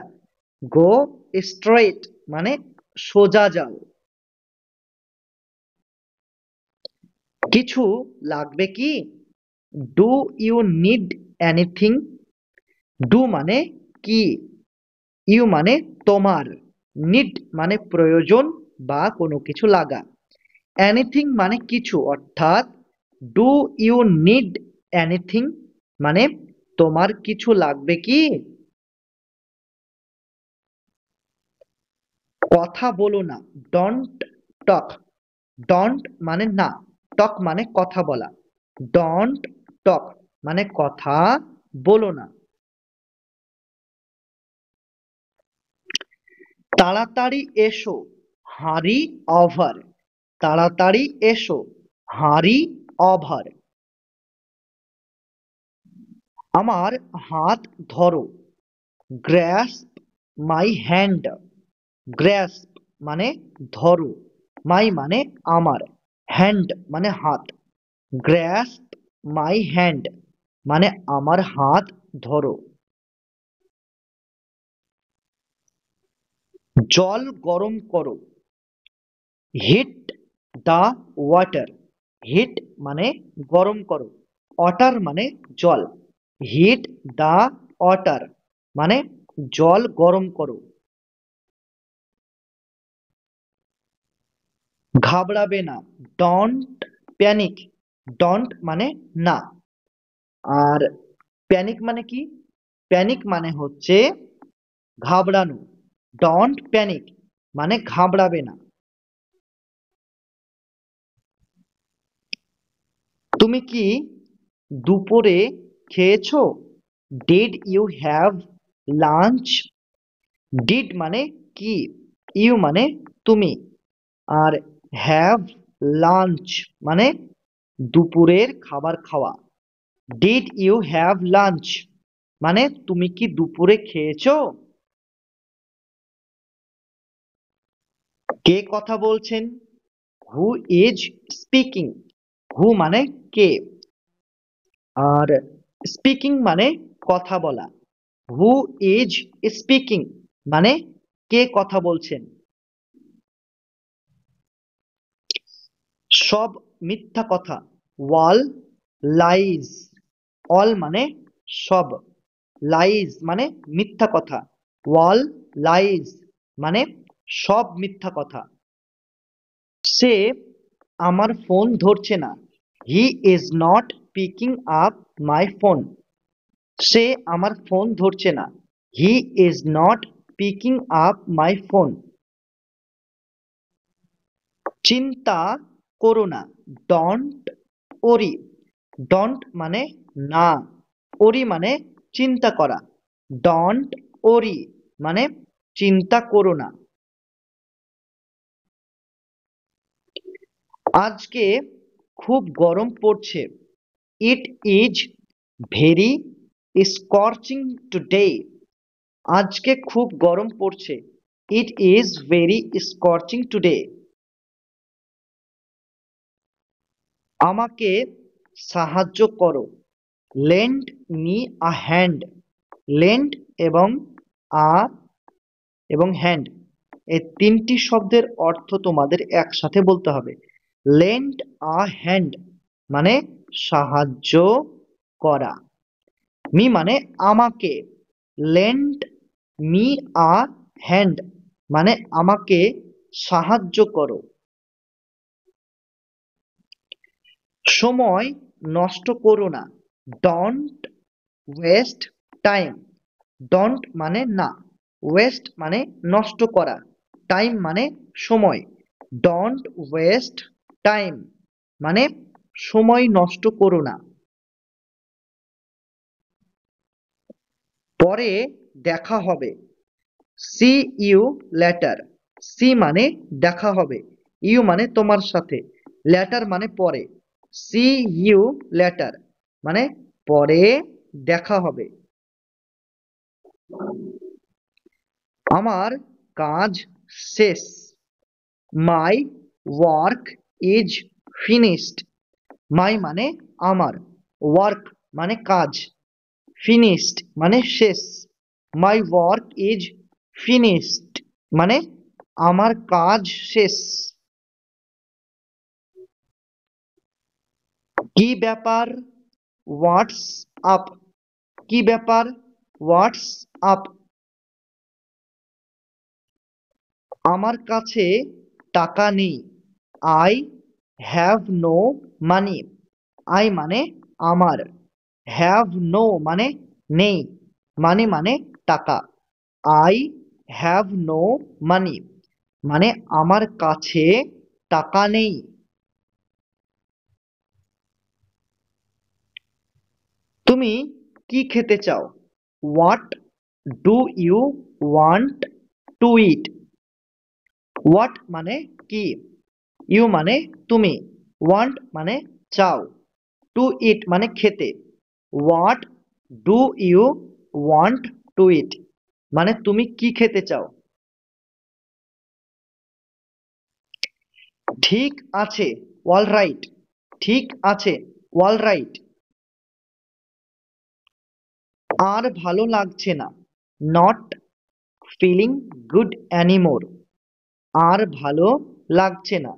গো স্ট্রেট মানে সোজা যাও। কিছু লাগবে কি? Do you need anything? Do মানে কি, ইউ মানে তোমার, নিড মানে প্রয়োজন বা কোনো কিছু লাগা, এনিথিং মানে কিছু, অর্থাৎ ডু ইউ নিড এনিথিং মানে তোমার কিছু লাগবে কি? কথা বলো না। Don't talk. ডোন্ট মানে না, টক মানে কথা বলা। ডোন্ট টক মানে কথা বলো না। তাড়াতাড়ি এসো। হারি ওভার। তাড়াতাড়ি এসো, হারি ওভার। আমার হাত ধরো। গ্র্যাস্প মাই হ্যান্ড। গ্র্যাস্প মানে ধরো, মাই মানে আমার, হ্যান্ড মানে হাত। গ্র্যাস্প মাই হ্যান্ড মানে আমার হাত ধরো। জল গরম করো। Hit the water. হিট মানে গরম করো, ওয়াটার মানে জল। হিট দা ওয়াটার মানে জল গরম করো। ঘাবড়াবে না। Don't panic. ডোন্ট মানে না, আর প্যানিক মানে কি? প্যানিক মানে হচ্ছে ঘাবড়ানো। ডোন্ট প্যানিক মানে ঘাবড়াবে না। তুমি কি দুপুরে খেয়েছো? Did you have lunch? Did মানে কি, ইউ মানে তুমি, আর হ্যাভ লাঞ্চ মানে দুপুরের খাবার খাওয়া। ডিড ইউ হ্যাভ লাঞ্চ মানে তুমি কি দুপুরে খেয়েছো? কে কথা বলছেন? Who is speaking. হু মানে কে, আর স্পিকিং মানে কথা বলা। হু ইজ স্পিকিং মানে কে কথা বলছেন। সব মিথ্যা কথা। ওয়াল লাইজ। অল মানে সব, লাইজ মানে মিথ্যা কথা। ওয়াল লাইজ মানে সব মিথ্যা কথা। সে আমার ফোন ধরছে না। He is not picking up my phone. সে আমার ফোন ধরছে না। He is not picking up my phone. চিন্তা করো না। ডন্ট ওরি। ডন্ট মানে না, ওরি মানে চিন্তা করা। ডন্ট ওরি মানে চিন্তা করো না। আজকে খুব গরম পড়ছে। It is very scorching today. আজকে খুব গরম পড়ছে। It is very scorching today. আমাকে সাহায্য করো। Lend me a hand. Lend এবং আ এবং হ্যান্ড, এই তিনটি শব্দের অর্থ তোমাদের একসাথে বলতে হবে। লেন্ড আ হ্যান্ড মানে সাহায্য করা। মি মানে আমাকে। লেন্ড মি আ হ্যান্ড মানে আমাকে সাহায্য করো। সময় নষ্ট করো না। Don't waste time. ডন্ট মানে না, ওয়েস্ট মানে নষ্ট করা, টাইম মানে সময়। ডন্ট ওয়েস্ট টাইম মানে সময় নষ্ট করো না। পরে দেখা হবে। C you later. সি মানে দেখা হবে, ইউ মানে তোমার সাথে, লেটার মানে পরে। সি ইউ লেটার মানে পরে দেখা হবে। আমার কাজ শেষ। My work is finished. My মানে আমার, ওয়ার্ক মানে কাজ, ফিনিশড মানে শেষ। মাই ওয়ার্ক ইজ ফিনিশড মানে আমার কাজ শেষ। কি ব্যাপার? What's up. কি ব্যাপার? What's up. আমার কাছে টাকা নেই। I have no money. I মানে আমার, হ্যাভ নো মানে নেই, মানি মানে টাকা। আই হ্যাভ নো মানি মানে আমার কাছে টাকা নেই। তুমি কি খেতে চাও? What do you want to eat. What মানে কি, ইউ মানে তুমি, ওয়ান্ট মানে চাও, টু ইট মানে খেতে। What do you want to eat মানে তুমি কি খেতে চাও। ঠিক আছে, অল রাইট। ঠিক আছে, অল রাইট। আর ভালো লাগছে না। Not feeling good anymore. আর ভালো লাগছে না।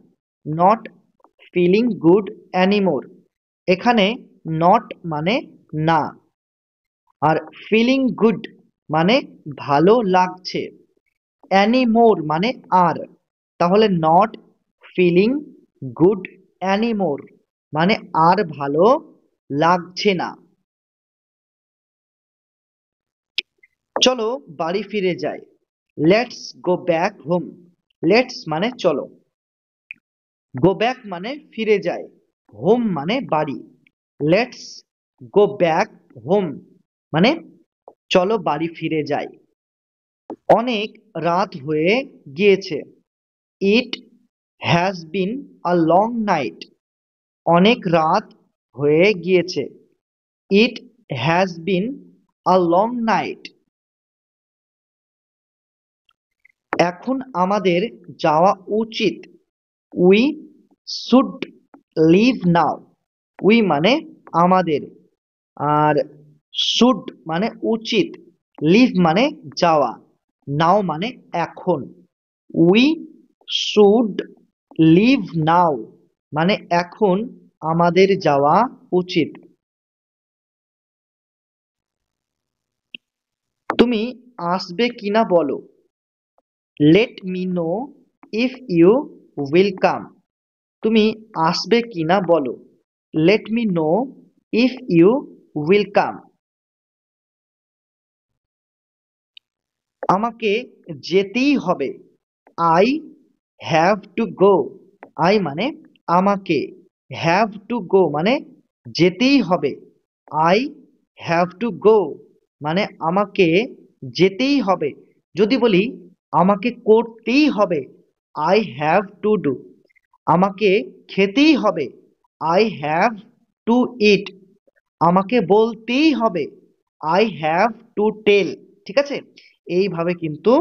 নট ফিলিং গুড অ্যানিমোর, এখানে নট মানে না, আর ফিলিং গুড মানে ভালো লাগছে, অ্যানিমোর মানে আর, তাহলে নট ফিলিং গুড অ্যানিমোর মানে আর ভালো লাগছে না। চলো বাড়ি ফিরে যাই। Let's go back home. Let's মানে চলো, গো ব্যাক মানে ফিরে যায়, হোম মানে বাড়ি। লেটস গো ব্যাক হোম মানে চলো বাড়ি ফিরে যাই। অনেক রাত হয়ে গিয়েছে। It has been a long night. অনেক রাত হয়ে গিয়েছে। It has been a long night. এখন আমাদের যাওয়া উচিত। We should leave now. We মানে আমাদের, আর শুড মানে উচিত, লিভ মানে যাওয়া, নাও মানে এখন। উই শুড লিভ নাও মানে এখন আমাদের যাওয়া উচিত। তুমি আসবে কিনা বলো। Let me know if you will come. তুমি আসবে কিনা বলো। Let me know if you will come. আমাকে যেতেই হবে। I have to go. I মানে আমাকে, হ্যাভ টু গো মানে যেতেই হবে। আই হ্যাভ টু গো মানে আমাকে যেতেই হবে। যদি বলি আমাকে করতেই হবে, আই হ্যাভ টু ডু। আমাকে খেতেই হবে, আই হ্যাভ টু ইট। আমাকে বলতেই হবে, আই হ্যাভ টু টেল। ঠিক আছে, এইভাবে কিন্তু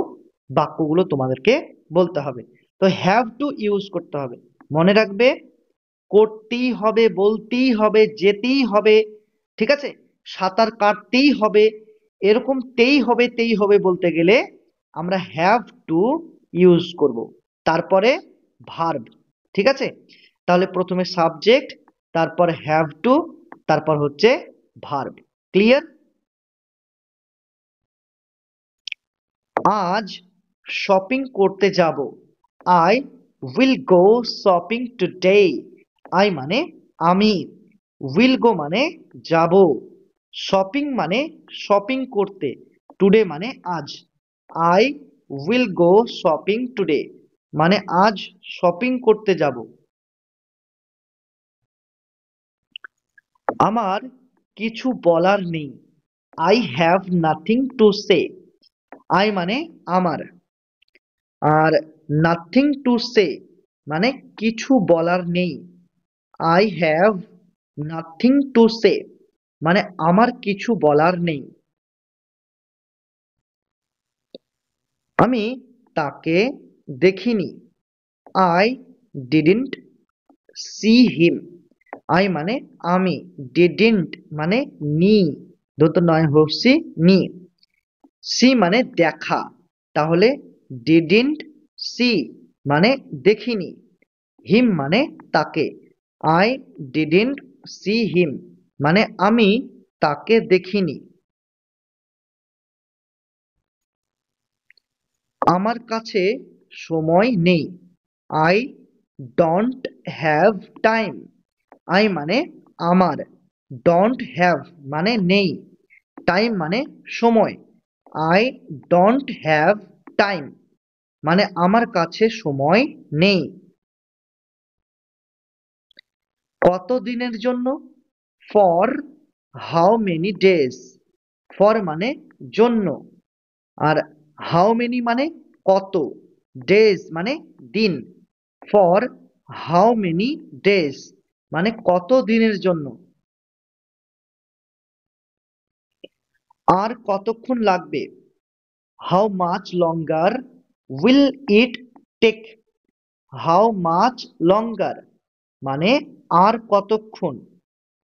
বাক্যগুলো তোমাদেরকে বলতে হবে। তো হ্যাভ টু ইউজ করতে হবে, মনে রাখবে, করতেই হবে, বলতেই হবে, যেতেই হবে। ঠিক আছে, সাঁতার কাটতেই হবে, এরকম তেই হবে বলতে গেলে আমরা হ্যাভ টু ইউজ করব। তারপরে ভার্ব। ঠিক আছে, তাহলে প্রথমে সাবজেক্ট, তারপর হ্যাভ টু, তারপর হচ্ছে ভার্ব। ক্লিয়ার? আজ শপিং করতে যাব। I will go shopping today. I মানে আমি, উইল গো মানে যাব, শপিং মানে শপিং করতে, টুডে মানে আজ। I will go shopping today মানে আজ শপিং করতে যাব। আমার কিছু বলার নেই। I have nothing to say. I মানে আমার, আর নাথিং টু সে মানে কিছু বলার নেই। I have nothing to say মানে আমার কিছু বলার নেই। আমি তাকে দেখিনি। I didn't see him. I মানে আমি, ডিডন্ট মানে নি, ধরতে নয় হচ্ছি নি, সি মানে দেখা, তাহলে ডিডন্ট সি মানে দেখিনি, হিম মানে তাকে। আই ডিডন্ট সি হিম মানে আমি তাকে দেখিনি। আমার কাছে সময় নেই। I don't have time. I মানে আমার, ডোন্ট হ্যাভ মানে নেই, টাইম মানে সময়। আই ডোন্ট হ্যাভ টাইম মানে আমার কাছে সময় নেই। কত দিনের জন্য? For how many days. For মানে জন্য, আর হাউ মেনি মানে কত, ডেজ মানে দিন। ফর হাউ মেনি ডেজ মানে কত দিনের জন্য। আর কতক্ষণ লাগবে? How much longer will it take. How much longer মানে আর কতক্ষণ,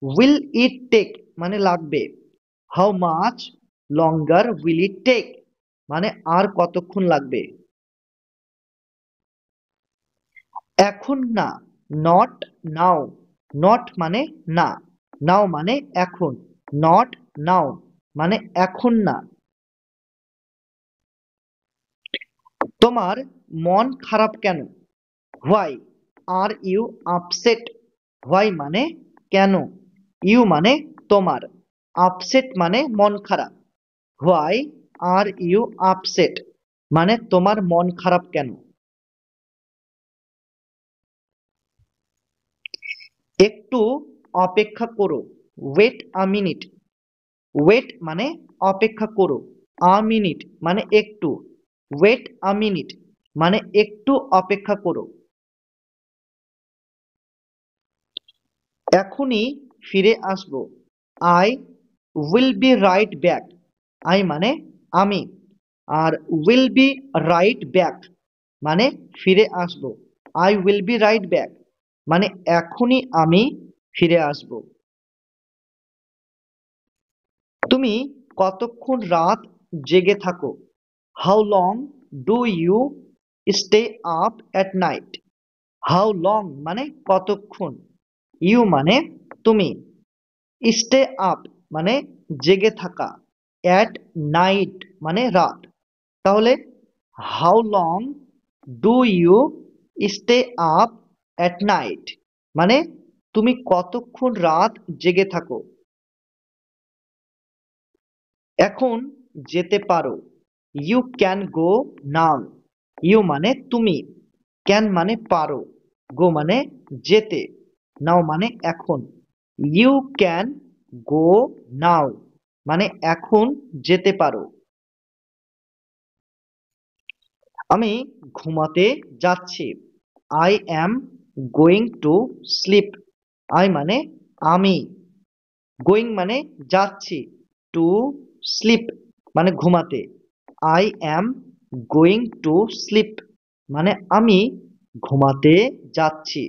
উইল ইট টেক মানে লাগবে, how much longer will it take মানে আর কতক্ষণ লাগবে। এখন না, নট নাও। নট মানে না, নাও মানে এখন, নট নাও মানে এখন না। তোমার মন খারাপ কেন? Why are you upset. Why মানে কেন, ইউ মানে তোমার, আপসেট মানে মন খারাপ। হোয়াই আর ইউ আপসেট মানে তোমার মন খারাপ কেন। একটু অপেক্ষা করো। Wait a minute. ওয়েট মানে অপেক্ষা করো, আ মিনিট মানে একটু, ওয়েট আ মিনিট মানে একটু অপেক্ষা করো। এখনই ফিরে আসবো। I will be right back. I মানে আমি, আর উইল বি রাইট ব্যাক মানে ফিরে আসব। I will be right back মানে এখনই আমি ফিরে আসব। তুমি কতক্ষণ রাত জেগে থাকো? How long do you stay up at night? How long মানে কতক্ষণ, ইউ মানে তুমি, স্টে আপ মানে জেগে থাকা, অ্যাট নাইট মানে রাত। তাহলে how long do you stay up at night মানে তুমি কতক্ষণ রাত জেগে থাকো। এখন যেতে পারো। You can go now. You মানে তুমি, ক্যান মানে পারো, গো মানে যেতে, নাও মানে এখন। ইউ ক্যান গো নাও মানে এখন যেতে পারো। আমি ঘুমাতে যাচ্ছি। I am going to sleep. I মানে আমি, গোয়িং মানে যাচ্ছি, টু স্লিপ মানে ঘুমাতে। I am going to sleep মানে আমি ঘুমাতে যাচ্ছি।